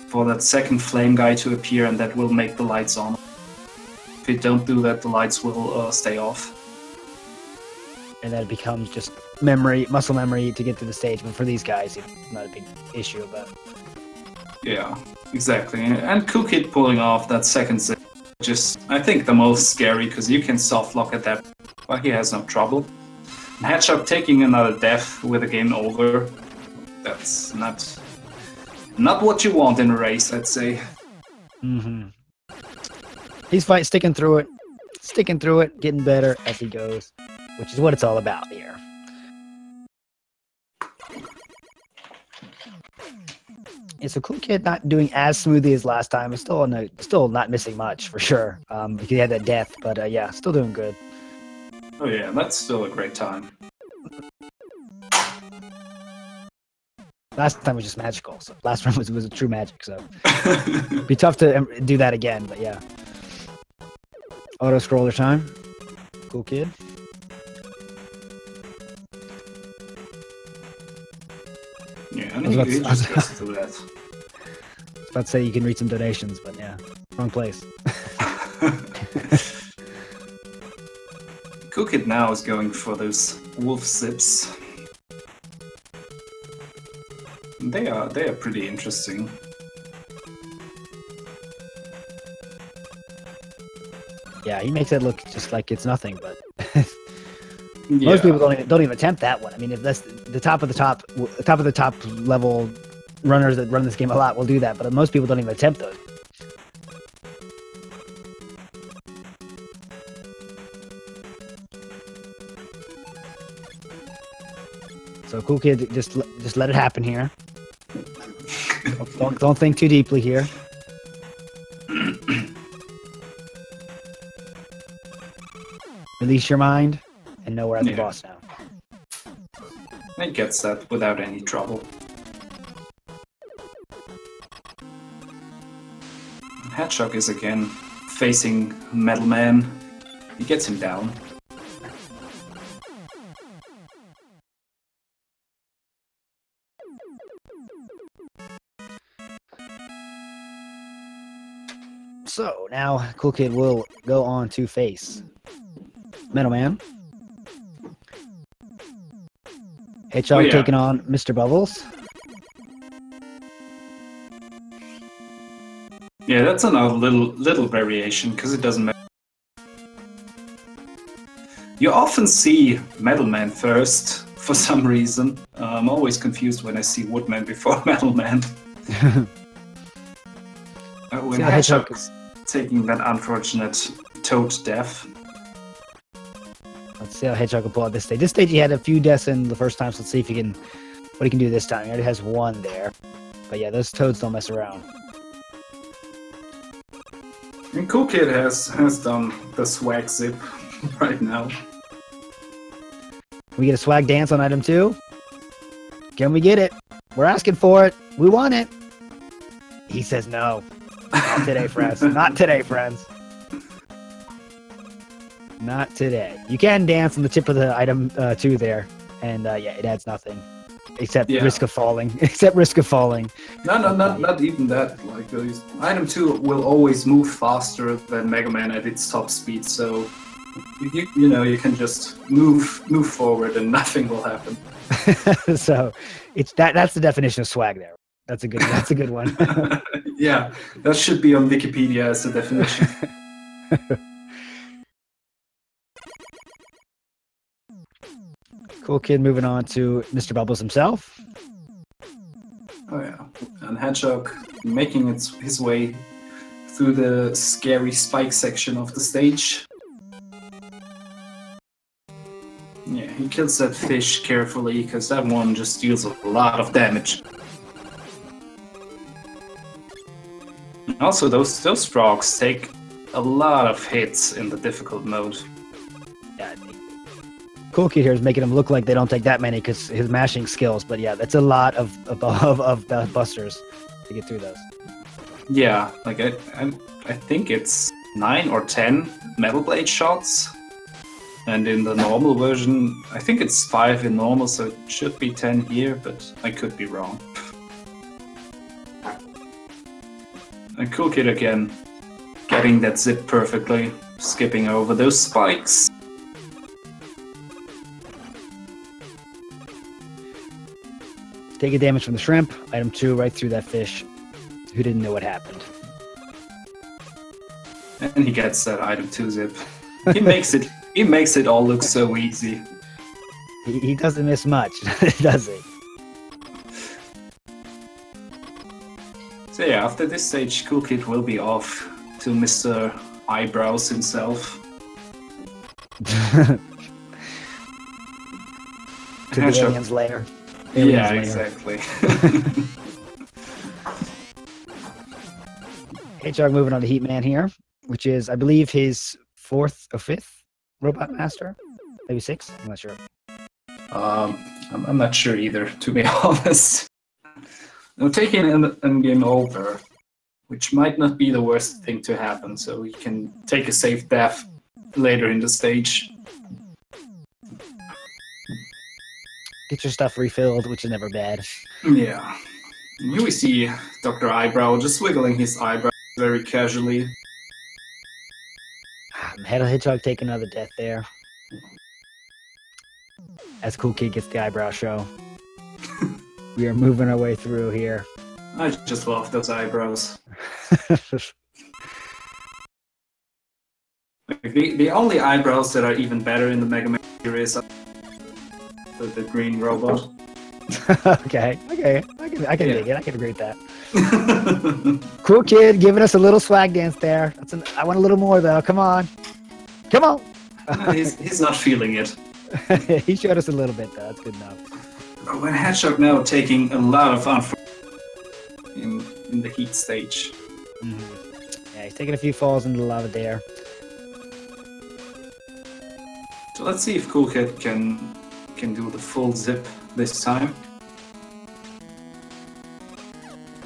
Speaker 2: for that second flame guy to appear, and that will make the lights on. If you don't do that, the lights will stay off.
Speaker 1: And then it becomes just muscle memory to get to the stage. But for these guys, it's not a big issue about it.
Speaker 2: Yeah, exactly. And Coolkid pulling off that second zip, just I think the most scary, because you can soft lock at that, but he has no trouble. And Hedgehog taking another death with a game over. That's not what you want in a race, I'd say.
Speaker 1: He's sticking through it, getting better as he goes, which is what it's all about here. Yeah, so Coolkid not doing as smoothly as last time. It's still not missing much for sure. He had that death, but yeah, still doing good.
Speaker 2: Oh yeah, that's still a great time.
Speaker 1: Last time was just magical. So last run was a true magic. So it'd be tough to do that again. But yeah, auto scroller time. Coolkid.
Speaker 2: Yeah, I think he just gets to that.
Speaker 1: I was about to say you can read some donations, but yeah, wrong place.
Speaker 2: Coolkid now is going for those wolf zips. They are pretty interesting.
Speaker 1: Yeah, he makes it look just like it's nothing, but most people don't even attempt that one. I mean, if that's the top of the top level runners that run this game a lot will do that, but most people don't even attempt those. So Cool Kid, just let it happen here. Don't think too deeply here. Release your mind and know we're at the boss now.
Speaker 2: It gets that without any trouble. Hedgehog is again facing Metal Man. He gets him down.
Speaker 1: So now Cool Kid will go on to face Metal Man. Hedgehog taking on Mr. Bubbles.
Speaker 2: Yeah, that's another little variation, because it doesn't matter. You often see Metal Man first, for some reason. I'm always confused when I see Woodman before Metal Man. When Hedgehog is taking that unfortunate Toad death.
Speaker 1: Let's see how Hedgehog can pull out this stage. This stage he had a few deaths in the first time, so let's see if he can what he can do this time. He already has one there. But yeah, those Toads don't mess around.
Speaker 2: And Cool Kid has done the swag zip right now.
Speaker 1: Can we get a swag dance on item 2? Can we get it? We're asking for it. We want it. He says no. Not today, friends. Not today, friends. Not today. You can dance on the tip of the item 2 there. And yeah, it adds nothing. Except risk of falling. Except risk of falling.
Speaker 2: No, not even that. Like, item 2 will always move faster than Mega Man at its top speed, so you know, you can just move forward and nothing will happen.
Speaker 1: So it's that's the definition of swag there. That's a good one.
Speaker 2: Yeah, that should be on Wikipedia as a definition.
Speaker 1: Cool Kid moving on to Mr. Bubbles himself.
Speaker 2: Oh yeah, and Hedgehog making his way through the scary spike section of the stage. Yeah, he kills that fish carefully, because that one just deals a lot of damage. Also, those frogs take a lot of hits in the difficult mode.
Speaker 1: Yeah, Cool Kid here is making him look like they don't take that many because his mashing skills, but yeah, that's a lot of busters to get through those.
Speaker 2: Yeah, like I think it's 9 or 10 Metal Blade shots, and in the normal version, I think it's 5 in normal, so it should be 10 here, but I could be wrong. And Cool Kid again, getting that zip perfectly, skipping over those spikes.
Speaker 1: Taking damage from the shrimp. Item 2 right through that fish who didn't know what happened.
Speaker 2: And he gets that item 2 zip. He makes it all look so easy.
Speaker 1: He doesn't miss much, does he?
Speaker 2: So yeah, after this stage, Cool Kid will be off to Mr. Eyebrows himself.
Speaker 1: To the alien's lair.
Speaker 2: Yeah, exactly.
Speaker 1: Hedgehog moving on to Heat Man here, which is, I believe, his 4th or 5th Robot Master? Maybe 6th? I'm not sure.
Speaker 2: I'm not sure either, to be honest. I'm taking an game over, which might not be the worst thing to happen, so we can take a safe death later in the stage.
Speaker 1: Get your stuff refilled, which is never bad.
Speaker 2: Yeah. Here we see Dr. Eyebrow just wiggling his eyebrows very casually.
Speaker 1: Hedgehog taking another death there. As Cool Kid gets the eyebrow show. We are moving our way through here.
Speaker 2: I just love those eyebrows. The only eyebrows that are even better in the Mega Man series are the green robot.
Speaker 1: Okay. I can dig it. I can agree with that. Cool kid giving us a little swag dance there. I want a little more though. Come on. Come on.
Speaker 2: He's not feeling it.
Speaker 1: He showed us a little bit though. That's good enough.
Speaker 2: When Hedgehog now taking a lot of fun in the heat stage.
Speaker 1: Mm-hmm. Yeah, he's taking a few falls into the lava there.
Speaker 2: So let's see if coolkid can do the full zip this time.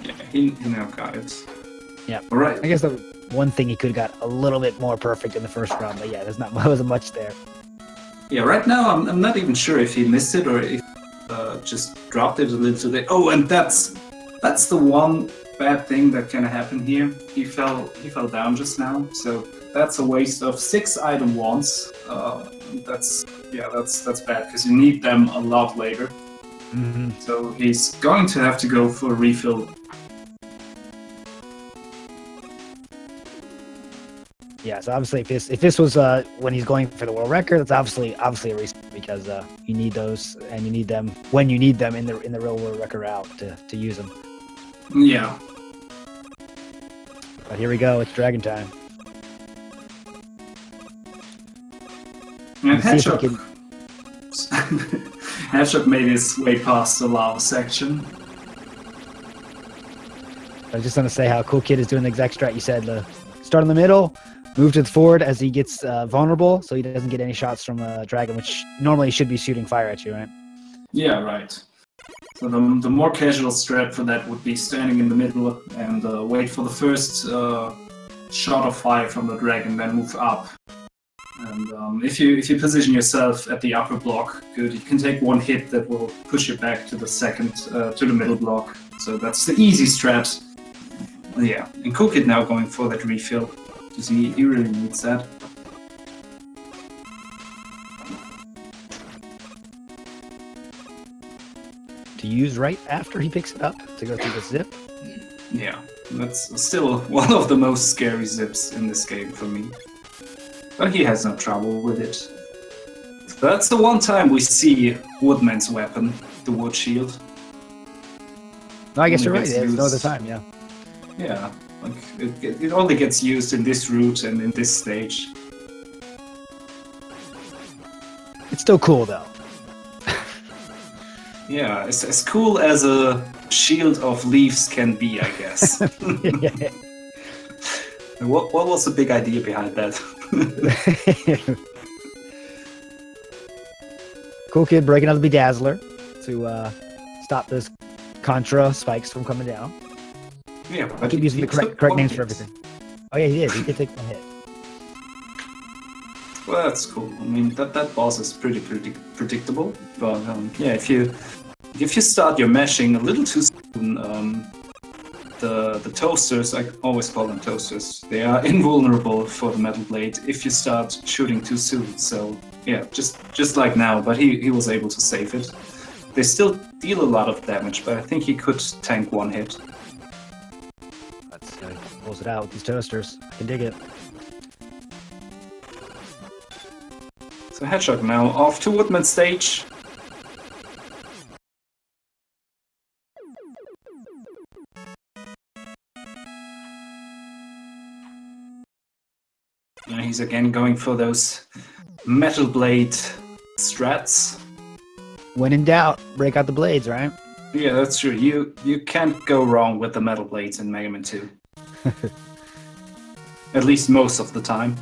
Speaker 2: Yeah, he now got it.
Speaker 1: Yeah.
Speaker 2: All right.
Speaker 1: I guess the one thing he could have got a little bit more perfect in the first run, but yeah, there wasn't much there.
Speaker 2: Yeah, right now I'm not even sure if he missed it or if just dropped it a little bit. Oh, and that's the one bad thing that can happen here. He fell down just now, so that's a waste of 6 item wands. That's bad because you need them a lot later.
Speaker 1: Mm-hmm.
Speaker 2: So he's going to have to go for a refill.
Speaker 1: Yeah, so obviously if this was when he's going for the world record, that's obviously a reason because you need those and you need them when you need them in the real world record route to use them.
Speaker 2: Yeah.
Speaker 1: But here we go, it's dragon time.
Speaker 2: And Hedgehog Hedgehog made his way past the lava section.
Speaker 1: I was just gonna say how Cool Kid is doing the exact strat you said. Start in the middle, move to the forward as he gets vulnerable, so he doesn't get any shots from Dragon, which normally should be shooting fire at you, right?
Speaker 2: Yeah, right. So the more casual strat for that would be standing in the middle and wait for the first shot of fire from the dragon, then move up. And if you position yourself at the upper block, good, you can take one hit that will push you back to the second, to the middle block. So that's the easy strat. Yeah, and coolkid now going for that refill, because he really needs that.
Speaker 1: To use right after he picks it up to go through the zip.
Speaker 2: Yeah, that's still one of the most scary zips in this game for me. But he has no trouble with it. So that's the one time we see Woodman's weapon, the wood shield.
Speaker 1: No, I guess you're right. There's no other time, yeah.
Speaker 2: Yeah, like it only gets used in this route and in this stage.
Speaker 1: It's still cool though.
Speaker 2: Yeah, it's as cool as a shield of leaves can be, I guess.
Speaker 1: Yeah.
Speaker 2: What was the big idea behind that?
Speaker 1: Cool Kid breaking out the Bedazzler to stop those Contra spikes from coming down.
Speaker 2: Yeah,
Speaker 1: I keep using the correct names for everything. Oh yeah, he did. He did take one hit.
Speaker 2: Well, that's cool. I mean, that boss is pretty predictable. But yeah, if you start your meshing a little too soon, the toasters, I always call them toasters, they are invulnerable for the metal blade if you start shooting too soon. So yeah, just like now, but he was able to save it. They still deal a lot of damage, but I think he could tank one hit.
Speaker 1: Let's close it out with these toasters. I can dig it.
Speaker 2: So Hedgehog now off to Woodman stage. And he's again going for those metal blade strats.
Speaker 1: When in doubt, break out the blades, right?
Speaker 2: Yeah, that's true. You can't go wrong with the metal blades in Mega Man 2. At least most of the time.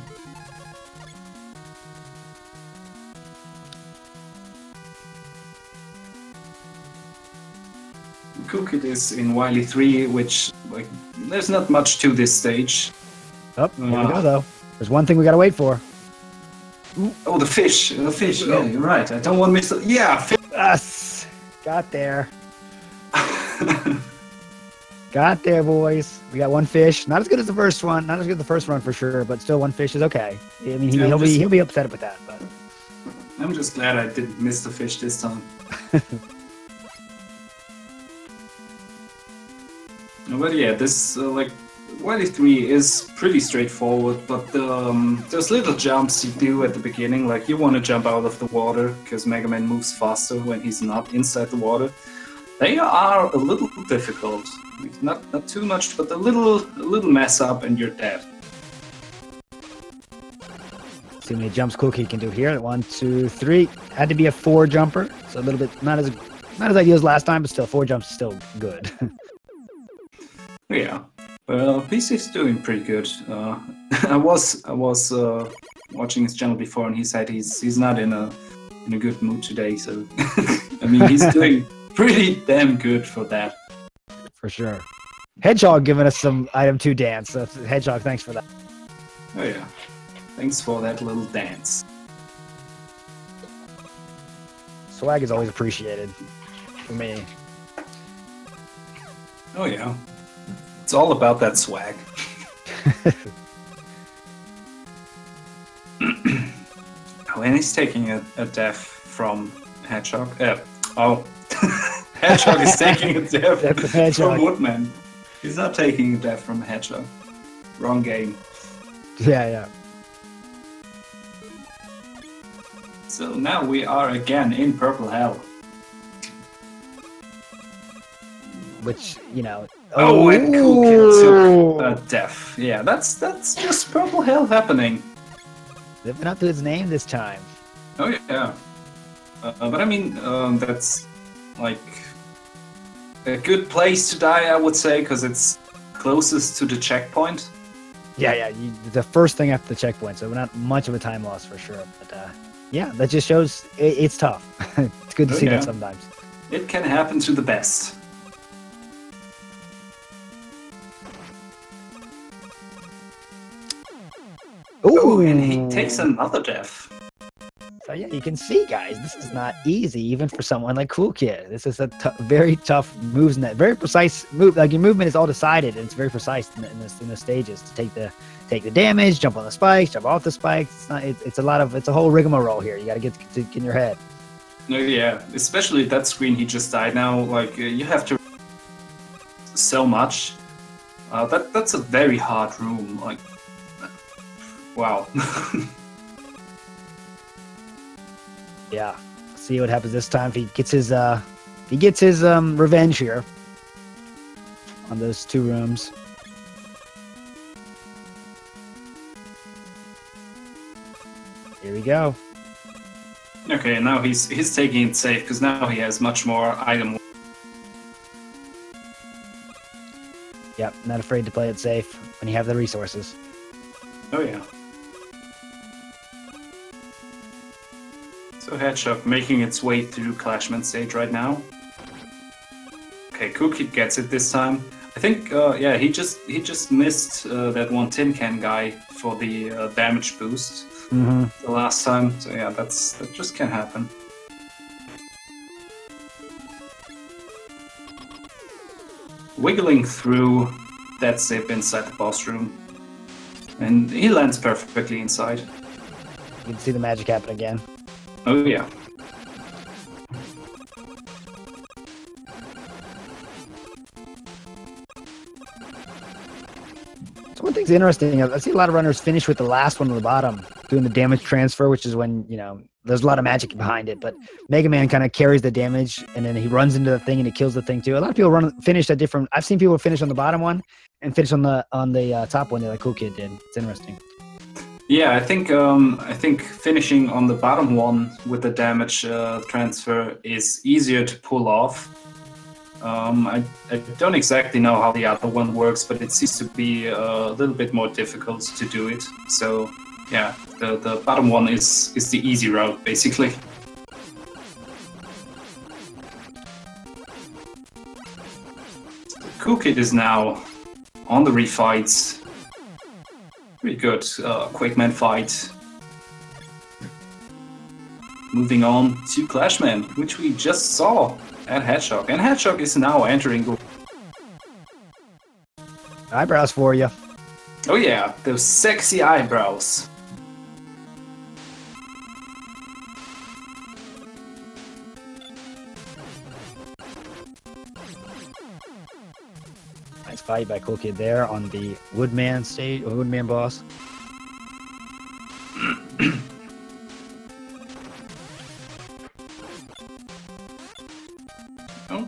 Speaker 2: coolkid is in Wily 3, which, like, there's not much to this stage.
Speaker 1: Oh, here we go, though. There's one thing we gotta wait for.
Speaker 2: Oh, the fish. The fish. Yeah, you're right. I don't want to miss the... Yeah, fish.
Speaker 1: Yes! Got there. Got there, boys. We got one fish. Not as good as the first one. Not as good as the first one for sure, but still one fish is okay. I mean, he'll be upset with that, but...
Speaker 2: I'm just glad I didn't miss the fish this time. But yeah, this, like, 23 is pretty straightforward, but those little jumps you do at the beginning, like you want to jump out of the water because Mega Man moves faster when he's not inside the water. They are a little difficult. Not too much, but a little mess up and you're dead.
Speaker 1: See how many jumps Coolkid can do here. 1, 2, 3. Had to be a 4 jumper, so a little bit not as ideal as last time, but still 4 jumps is still good.
Speaker 2: Yeah. Well, PC's doing pretty good. I was watching his channel before, and he said he's not in a good mood today. So I mean, he's doing pretty damn good for that.
Speaker 1: For sure. Hedgehog giving us some item 2 dance. Hedgehog, thanks for that.
Speaker 2: Oh yeah, thanks for that little dance.
Speaker 1: Swag is always appreciated for me.
Speaker 2: Oh yeah. It's all about that swag. When he's taking a def from Hedgehog. Hedgehog is taking a def from Woodman. He's not taking a def from Hedgehog. Wrong game.
Speaker 1: Yeah.
Speaker 2: So now we are again in Purple Hell.
Speaker 1: Which, you know...
Speaker 2: Oh, and Coolkid took a def. Yeah, that's just Purple Hell happening.
Speaker 1: Living up to his name this time.
Speaker 2: Oh yeah. But I mean, that's like a good place to die, I would say, because it's closest to the checkpoint.
Speaker 1: Yeah, the first thing after the checkpoint, so not much of a time loss for sure. But yeah, that just shows it's tough. It's good to see that sometimes.
Speaker 2: It can happen to the best.
Speaker 1: Ooh,
Speaker 2: and he takes another def.
Speaker 1: So yeah, you can see, guys, this is not easy, even for someone like Coolkid. This is a very tough moves net, very precise move. Like your movement is all decided, and it's very precise in the stages to take the damage, jump on the spikes, jump off the spikes. It's a whole rigmarole here. You got to get in your head.
Speaker 2: No, yeah, especially that screen he just died now. Like you have to so much. That's a very hard room. Like, wow.
Speaker 1: Yeah, see what happens this time if he gets his revenge here on those 2 rooms. Here we go.
Speaker 2: Okay, now he's taking it safe because now he has much more item.
Speaker 1: Yep, not afraid to play it safe when you have the resources.
Speaker 2: Oh yeah. So Hedgehog making its way through Clashman stage right now. Okay, Coolkid gets it this time. I think, yeah, he just missed that one tin can guy for the damage boost the last time. So yeah, that just can happen. Wiggling through that zip inside the boss room, and he lands perfectly inside.
Speaker 1: You can see the magic happen again.
Speaker 2: Oh yeah.
Speaker 1: So one thing's interesting, I see a lot of runners finish with the last one on the bottom, doing the damage transfer, which is when, you know, there's a lot of magic behind it, but Mega Man kind of carries the damage, and then he runs into the thing and he kills the thing too. A lot of people finish at different. I've seen people finish on the bottom one and finish on the top one, like Coolkid did. It's interesting.
Speaker 2: Yeah, I think finishing on the bottom one with the damage transfer is easier to pull off. I don't exactly know how the other one works, but it seems to be a little bit more difficult to do it. So yeah, the bottom one is the easy route, basically. Coolkid is now on the refights. Pretty good Quakeman fight. Moving on to Clashman, which we just saw at Hedgehog. And Hedgehog is now entering.
Speaker 1: Eyebrows for you.
Speaker 2: Oh yeah, those sexy eyebrows.
Speaker 1: Nice fight by coolkid there on the Woodman stage, or Woodman boss.
Speaker 2: Oh,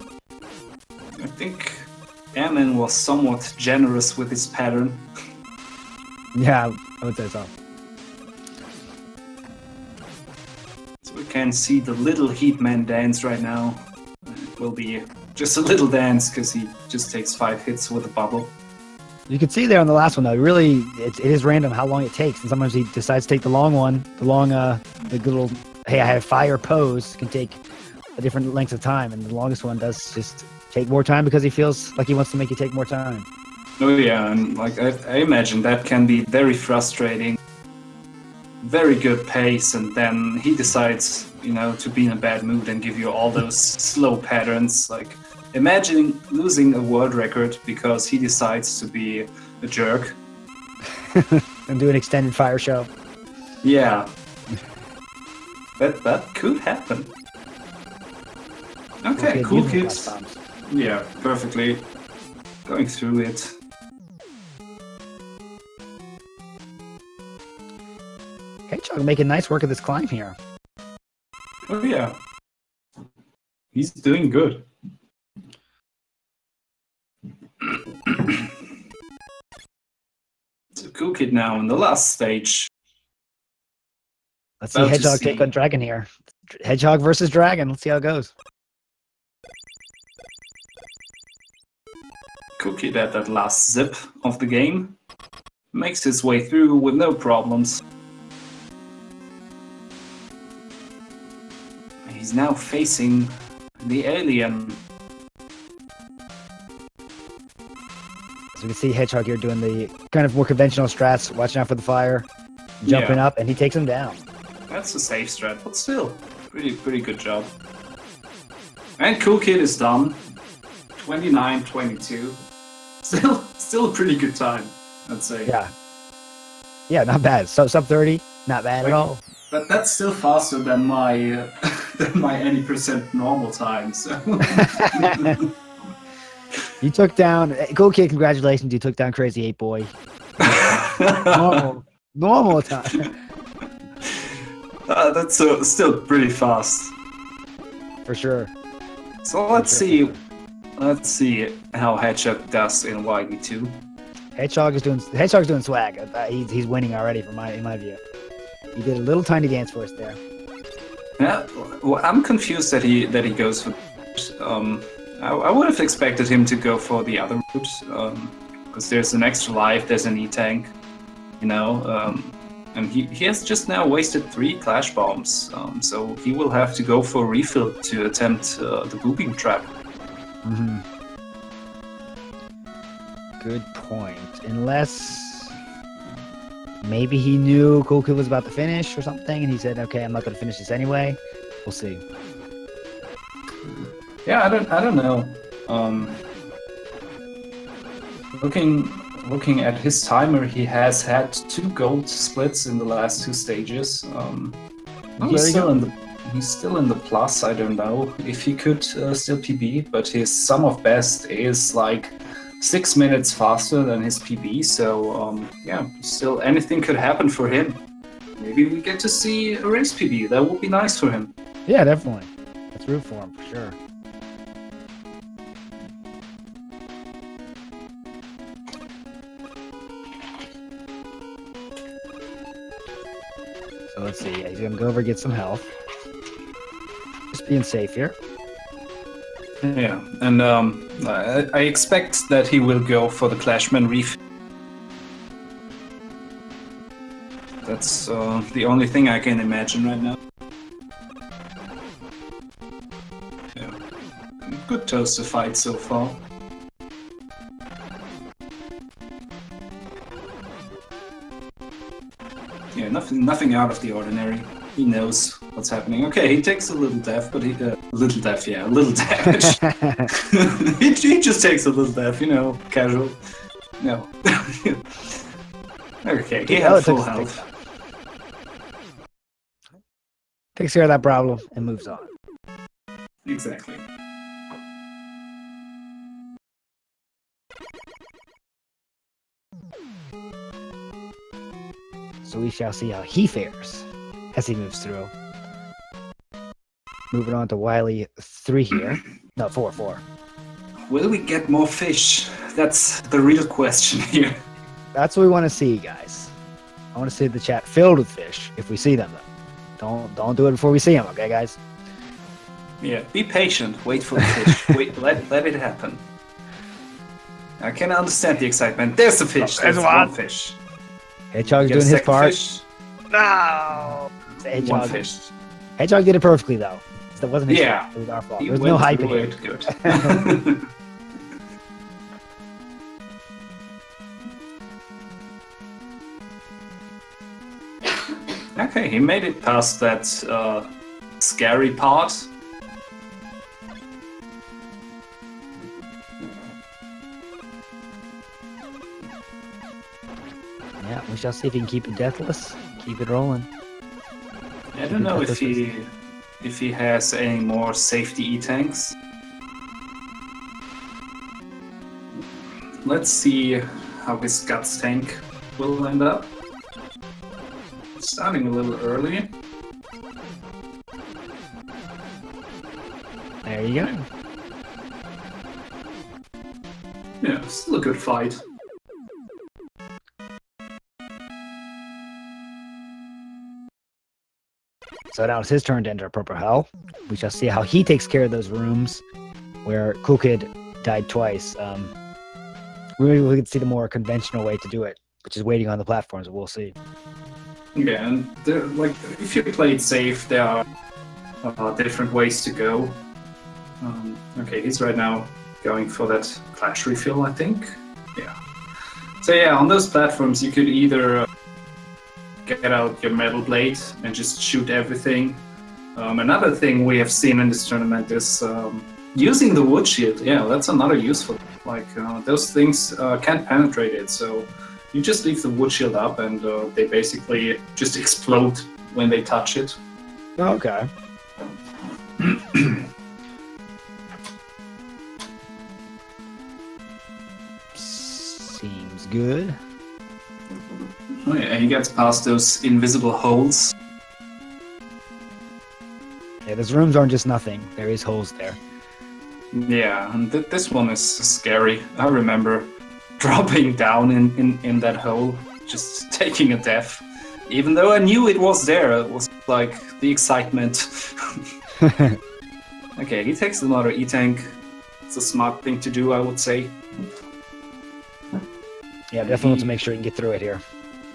Speaker 2: I think Ammon was somewhat generous with his pattern.
Speaker 1: Yeah, I would say so.
Speaker 2: So we can see the little Heatman dance right now. It will be just a little dance because he just takes 5 hits with a bubble.
Speaker 1: You can see there on the last one though, really, it is random how long it takes, and sometimes he decides to take the long one, the little, hey, I have fire pose can take a different length of time, and the longest one does just take more time because he feels like he wants to make you take more time.
Speaker 2: Oh yeah, and like I imagine that can be very frustrating. Very good pace, and then he decides, you know, to be in a bad mood and give you all those slow patterns. Like, imagine losing a world record because he decides to be a jerk.
Speaker 1: And do an extended fire show.
Speaker 2: Yeah. That could happen. Okay, cool kids. Yeah, perfectly. Going through it.
Speaker 1: Hedgehog making nice work of this climb here.
Speaker 2: Oh yeah. He's doing good. So coolkid now in the last stage.
Speaker 1: Let's see Hedgehog take on Dragon here. Hedgehog versus Dragon. Let's see how it goes.
Speaker 2: Coolkid at that last zip of the game makes his way through with no problems. He's now facing the alien.
Speaker 1: So we can see Hedgehog here doing the kind of more conventional strats, watching out for the fire, jumping up, and he takes him down.
Speaker 2: That's a safe strat, but still, pretty good job. And coolkid is done. 29-22. Still a pretty good time, I'd say.
Speaker 1: Yeah. Yeah, not bad. So sub 30, not bad at all.
Speaker 2: But that's still faster than my any percent normal time. So.
Speaker 1: You took down coolkid. Congratulations, you took down Crazy 8 Boy. normal time.
Speaker 2: That's still pretty fast.
Speaker 1: For sure.
Speaker 2: So let's see how Hedgehog does in YB2.
Speaker 1: Hedgehog's doing swag. He's winning already in my view. He did a little tiny dance for us there.
Speaker 2: Yeah, well, I'm confused that he goes for. I would have expected him to go for the other route, because there's an extra life, there's an E-tank, you know, and he has just now wasted 3 clash bombs, so he will have to go for a refill to attempt the booping trap.
Speaker 1: Mm-hmm. Good point. Unless maybe he knew coolkid was about to finish or something, and he said, "Okay, I'm not going to finish this anyway." We'll see.
Speaker 2: Yeah, I don't know. Looking at his timer, he has had 2 gold splits in the last 2 stages. He's still in the plus. I don't know if he could still PB, but his sum of best is like 6 minutes faster than his PB. So yeah, still anything could happen for him. Maybe we get to see a race PB. That would be nice for him.
Speaker 1: Yeah, definitely. Let's root for him for sure. So let's see. He's gonna go over and get some health. Just being safe here.
Speaker 2: Yeah, and I expect that he will go for the Clashman Reef. That's the only thing I can imagine right now. Yeah, good toaster fight so far. Yeah, nothing out of the ordinary. He knows what's happening. Okay, he takes a little death, but a little damage. he just takes a little death, you know, casual. No. Okay, he had full health.
Speaker 1: Takes care of that problem and moves on.
Speaker 2: Exactly.
Speaker 1: So we shall see how he fares as he moves through. Moving on to Wily 3 here. No, 4.
Speaker 2: Will we get more fish? That's the real question here.
Speaker 1: That's what we want to see, guys. I want to see the chat filled with fish if we see them, though. Don't do it before we see them, okay, guys?
Speaker 2: Yeah, be patient. Wait for the fish. Wait, let it happen. I can understand the excitement. There's the fish. There's one fish.
Speaker 1: Hedgehog's doing his part.
Speaker 2: Fish.
Speaker 1: No! Hedgehog.
Speaker 2: One fish.
Speaker 1: Hedgehog did it perfectly, though. That wasn't his fault. It was our fault. There was no hype in it.
Speaker 2: Good. Okay, he made it past that scary part.
Speaker 1: Yeah, we shall see if he can keep it deathless. Keep it rolling.
Speaker 2: I don't know if he has any more safety E-tanks. Let's see how his guts tank will end up. Starting a little early.
Speaker 1: There you go.
Speaker 2: Yeah, still a good fight.
Speaker 1: So now it's his turn to enter Purple Hell. We shall see how he takes care of those rooms where Coolkid died twice. We can see the more conventional way to do it, which is waiting on the platforms. We'll see.
Speaker 2: Yeah, and like if you play it safe, there are different ways to go. Okay, he's right now going for that clash refill, I think. Yeah. So yeah, on those platforms, you could either get out your metal blade and just shoot everything. Another thing we have seen in this tournament is using the wood shield. Yeah, that's another useful. Like those things can't penetrate it, so you just leave the wood shield up, and they basically just explode when they touch it.
Speaker 1: Okay. Seems good.
Speaker 2: Oh yeah, he gets past those invisible holes.
Speaker 1: Yeah, those rooms aren't just nothing. There is holes there.
Speaker 2: Yeah, and this one is scary. I remember dropping down in that hole, just taking a death. Even though I knew it was there, it was like the excitement. Okay, he takes another E-tank. It's a smart thing to do, I would say.
Speaker 1: Yeah, definitely want to make sure you can get through it here.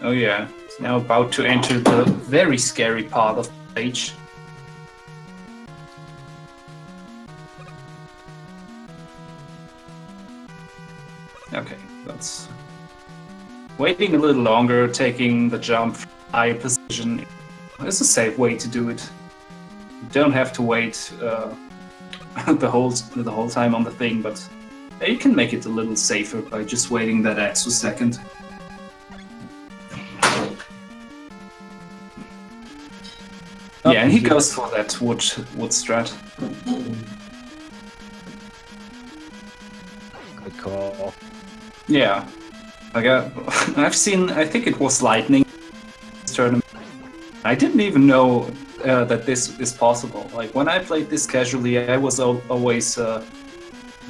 Speaker 2: Oh yeah, he's now about to enter the very scary part of the stage. Okay, that's waiting a little longer, taking the jump from high position. It's a safe way to do it. You don't have to wait the whole time on the thing, but you can make it a little safer by just waiting that extra second. Yeah, and he goes for that wood strat.
Speaker 1: Good call.
Speaker 2: Yeah, like I've seen. I think it was lightning tournament. I didn't even know that this is possible. Like when I played this casually, I was always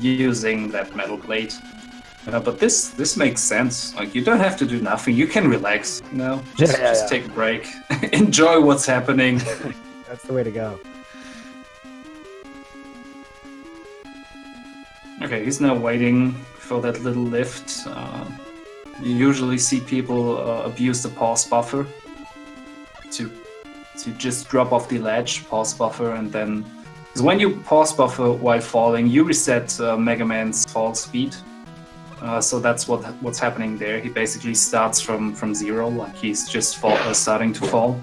Speaker 2: using that metal blade. But this makes sense. Like you don't have to do nothing. You can relax. You know, just take a break, enjoy what's happening.
Speaker 1: That's the way to go.
Speaker 2: Okay, he's now waiting for that little lift. You usually see people abuse the pause buffer to just drop off the ledge, pause buffer, and then because when you pause buffer while falling, you reset Mega Man's fall speed. So that's what's happening there. He basically starts from zero, like he's just starting to fall.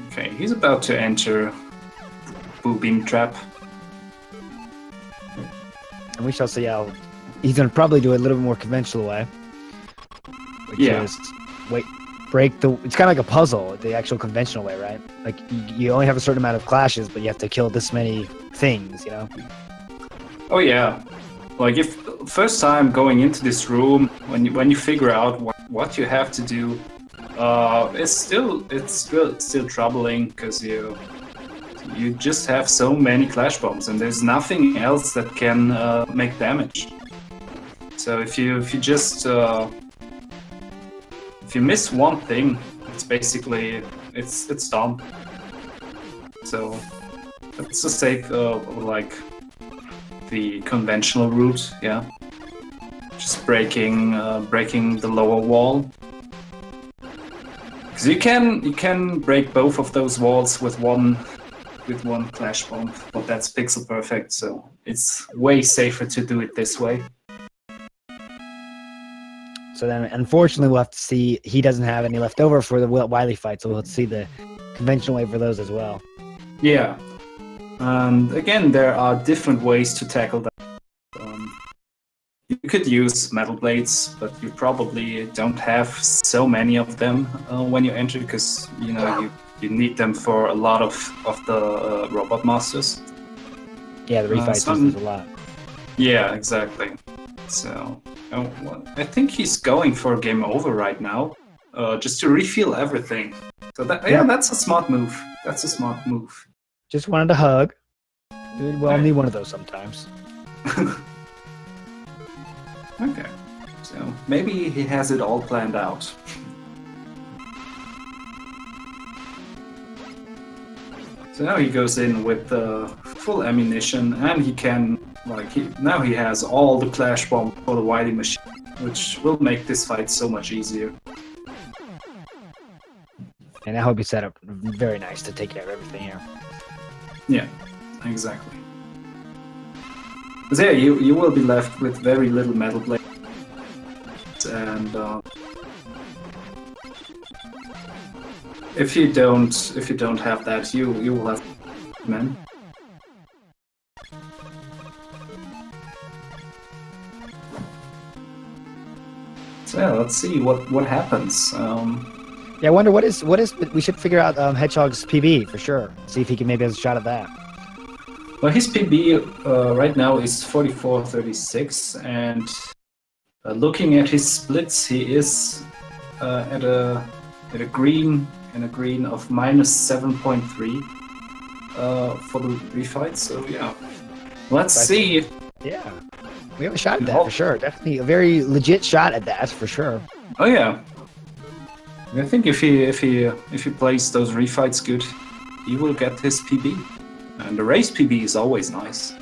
Speaker 2: Okay, he's about to enter Boo Beam Trap.
Speaker 1: And we shall see how he's going to probably do it a little bit more conventional way. Which is break the. It's kind of like a puzzle, the actual conventional way, right? Like you only have a certain amount of clashes, but you have to kill this many things, you know?
Speaker 2: Oh yeah, like if first time going into this room, when you figure out what you have to do, it's still troubling because you just have so many clash bombs and there's nothing else that can make damage. So if you just if you miss one thing, it's basically it's done. So let's just take like the conventional route, yeah. Just breaking the lower wall. Because you can break both of those walls with one clash bomb, but that's pixel perfect, so it's way safer to do it this way.
Speaker 1: So then, unfortunately, we'll have to see. He doesn't have any left over for the Wily fight, so we'll have to see the conventional way for those as well.
Speaker 2: Yeah, and again, there are different ways to tackle that. You could use metal blades, but you probably don't have so many of them when you enter, because you know you need them for a lot of the robot masters.
Speaker 1: Yeah, the refights uses a lot.
Speaker 2: Yeah, exactly. So I think he's going for game over right now, just to refill everything. So that's a smart move. That's a smart move.
Speaker 1: Just wanted a hug. We'll need one of those sometimes.
Speaker 2: Okay, so maybe he has it all planned out. So now he goes in with full ammunition, and he can, like, now he has all the clash bomb for the Wily machine, which will make this fight so much easier.
Speaker 1: And I hope you set up very nice to take care of everything here.
Speaker 2: Yeah, exactly. So yeah, you will be left with very little metal blades, and if you don't have that, you will have men. So yeah, let's see what happens.
Speaker 1: Yeah, I wonder what is we should figure out Hedgehog's PB for sure. See if he can maybe have a shot at that.
Speaker 2: Well, his PB right now is 44.36, and looking at his splits, he is at a green of -7.3 for the refight. So yeah, let's see.
Speaker 1: Yeah, we have a shot at that for sure. Definitely a very legit shot at that for sure.
Speaker 2: Oh yeah, I think if he plays those refights good, he will get his PB. And the race PB is always nice.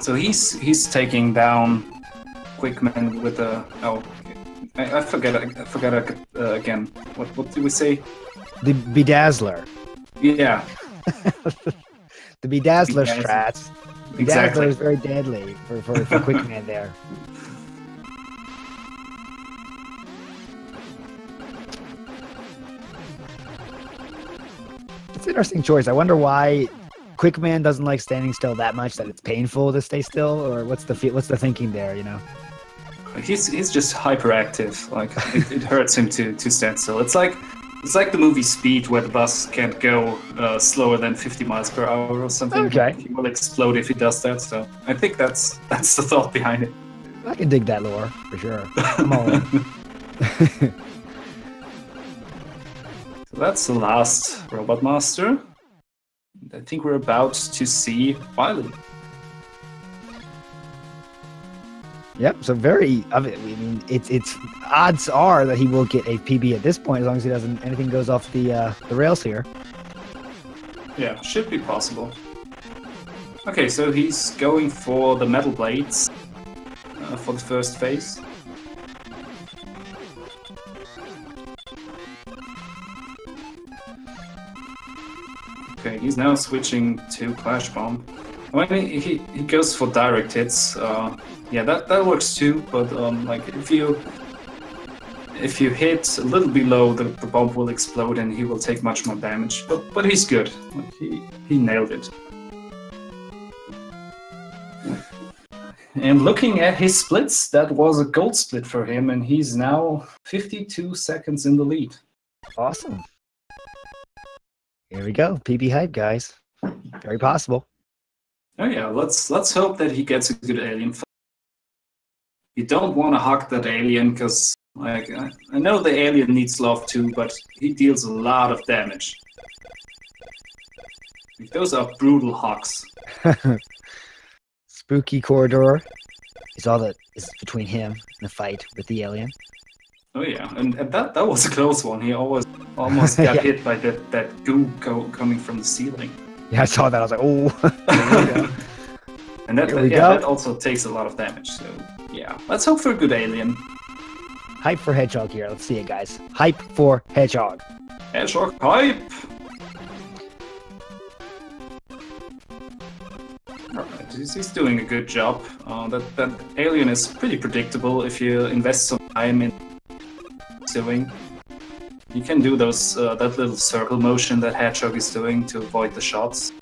Speaker 2: So he's taking down Quickman with a I forget again. What did we say?
Speaker 1: The Bedazzler.
Speaker 2: Yeah.
Speaker 1: The Bedazzler strats. Bedazzler
Speaker 2: Exactly.
Speaker 1: is very deadly for Quickman there. It's an interesting choice. I wonder why Quickman doesn't like standing still that much that it's painful to stay still, or what's the thinking there? You know,
Speaker 2: He's just hyperactive. Like it hurts him to stand still. It's like the movie Speed, where the bus can't go slower than 50 miles per hour or something.
Speaker 1: Okay.
Speaker 2: He will explode if he does that. So I think that's the thought behind it.
Speaker 1: I can dig that lore for sure. Come on.
Speaker 2: So that's the last Robot Master. I think we're about to see Wily.
Speaker 1: Yep. So I mean, it's odds are that he will get a PB at this point, as long as he doesn't anything goes off the rails here.
Speaker 2: Yeah, should be possible. Okay, so he's going for the metal blades for the first phase. Okay, he's now switching to Clash Bomb. When he goes for direct hits, yeah, that works too. But like if you hit a little below, the bomb will explode and he will take much more damage. But he's good. Like, he nailed it. And looking at his splits, that was a gold split for him, and he's now 52 seconds in the lead.
Speaker 1: Awesome. Here we go. PB hype, guys. Very possible.
Speaker 2: Oh yeah, let's hope that he gets a good alien fight. You don't want to hug that alien because, like, I know the alien needs love too, but he deals a lot of damage. Those are brutal hugs.
Speaker 1: Spooky corridor is all that is between him and the fight with the alien.
Speaker 2: Oh yeah, and that was a close one. He almost got
Speaker 1: Yeah.
Speaker 2: hit by that goo coming from the ceiling.
Speaker 1: Yeah, I saw that. I was like, oh.
Speaker 2: And that,
Speaker 1: Here we
Speaker 2: yeah,
Speaker 1: go.
Speaker 2: that also takes a lot of damage. So yeah, let's hope for a good alien.
Speaker 1: Hype for Hedgehog here. Let's see it, guys. Hype for Hedgehog.
Speaker 2: Hedgehog hype! Alright, he's doing a good job. That alien is pretty predictable if you invest some time in doing. You can do those that little circle motion that Hedgehog is doing to avoid the shots.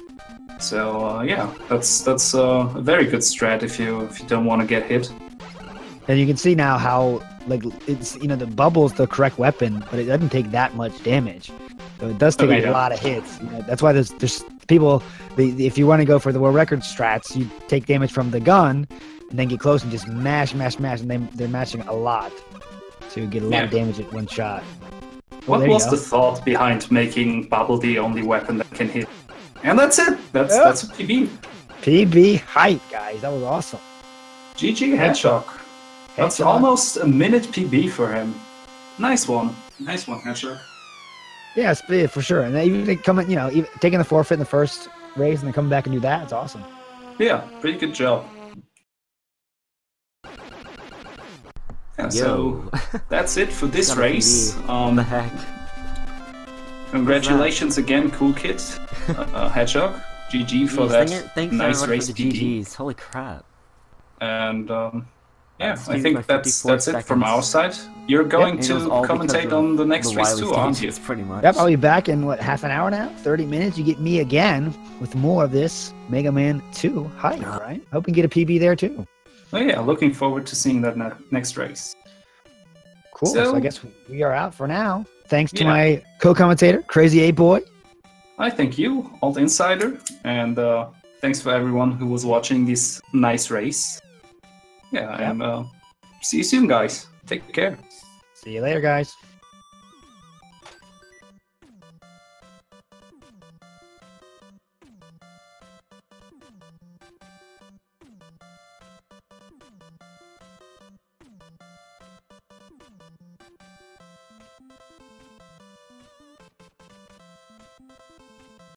Speaker 2: So yeah, that's a very good strat if you don't want to get hit.
Speaker 1: And you can see now how, like, it's, the bubble's the correct weapon, but it doesn't take that much damage. So it does take a lot of hits. That's why there's people, if you want to go for the world record strats, you take damage from the gun and then get close and just mash, and they're mashing a lot to get a lot of damage at one shot. Well,
Speaker 2: what was the thought behind making bubble the only weapon that can hit? And that's it. That's a PB.
Speaker 1: PB hype, guys. That was awesome.
Speaker 2: GG Hedgehog. That's almost a minute PB for him. Nice one. Nice one, Hedgehog.
Speaker 1: Yeah, for sure. And even coming, even taking the forfeit in the first race and then coming back and do that, it's awesome.
Speaker 2: Yeah, pretty good job. Yeah, so that's it for this race.
Speaker 3: What the heck?
Speaker 2: Congratulations again, coolkid, Hedgehog. GG for that
Speaker 3: thanks
Speaker 2: nice race
Speaker 3: for the
Speaker 2: PB.
Speaker 3: GGs. Holy crap.
Speaker 2: And yeah,
Speaker 3: That's
Speaker 2: I think that's it from our side. You're going to commentate on the next race too, aren't you?
Speaker 3: Pretty much.
Speaker 1: Yep, I'll be back in, half an hour now? 30 minutes. You get me again with more of this Mega Man 2 hype, right? Hope we can get a PB there too.
Speaker 2: Oh yeah, looking forward to seeing that next race.
Speaker 1: Cool, so I guess we are out for now. Thanks to my co-commentator, Crazy 8-Boy.
Speaker 2: I thank you, Alt Insider, and thanks for everyone who was watching this nice race. Yeah, and see you soon, guys. Take care.
Speaker 1: See you later, guys.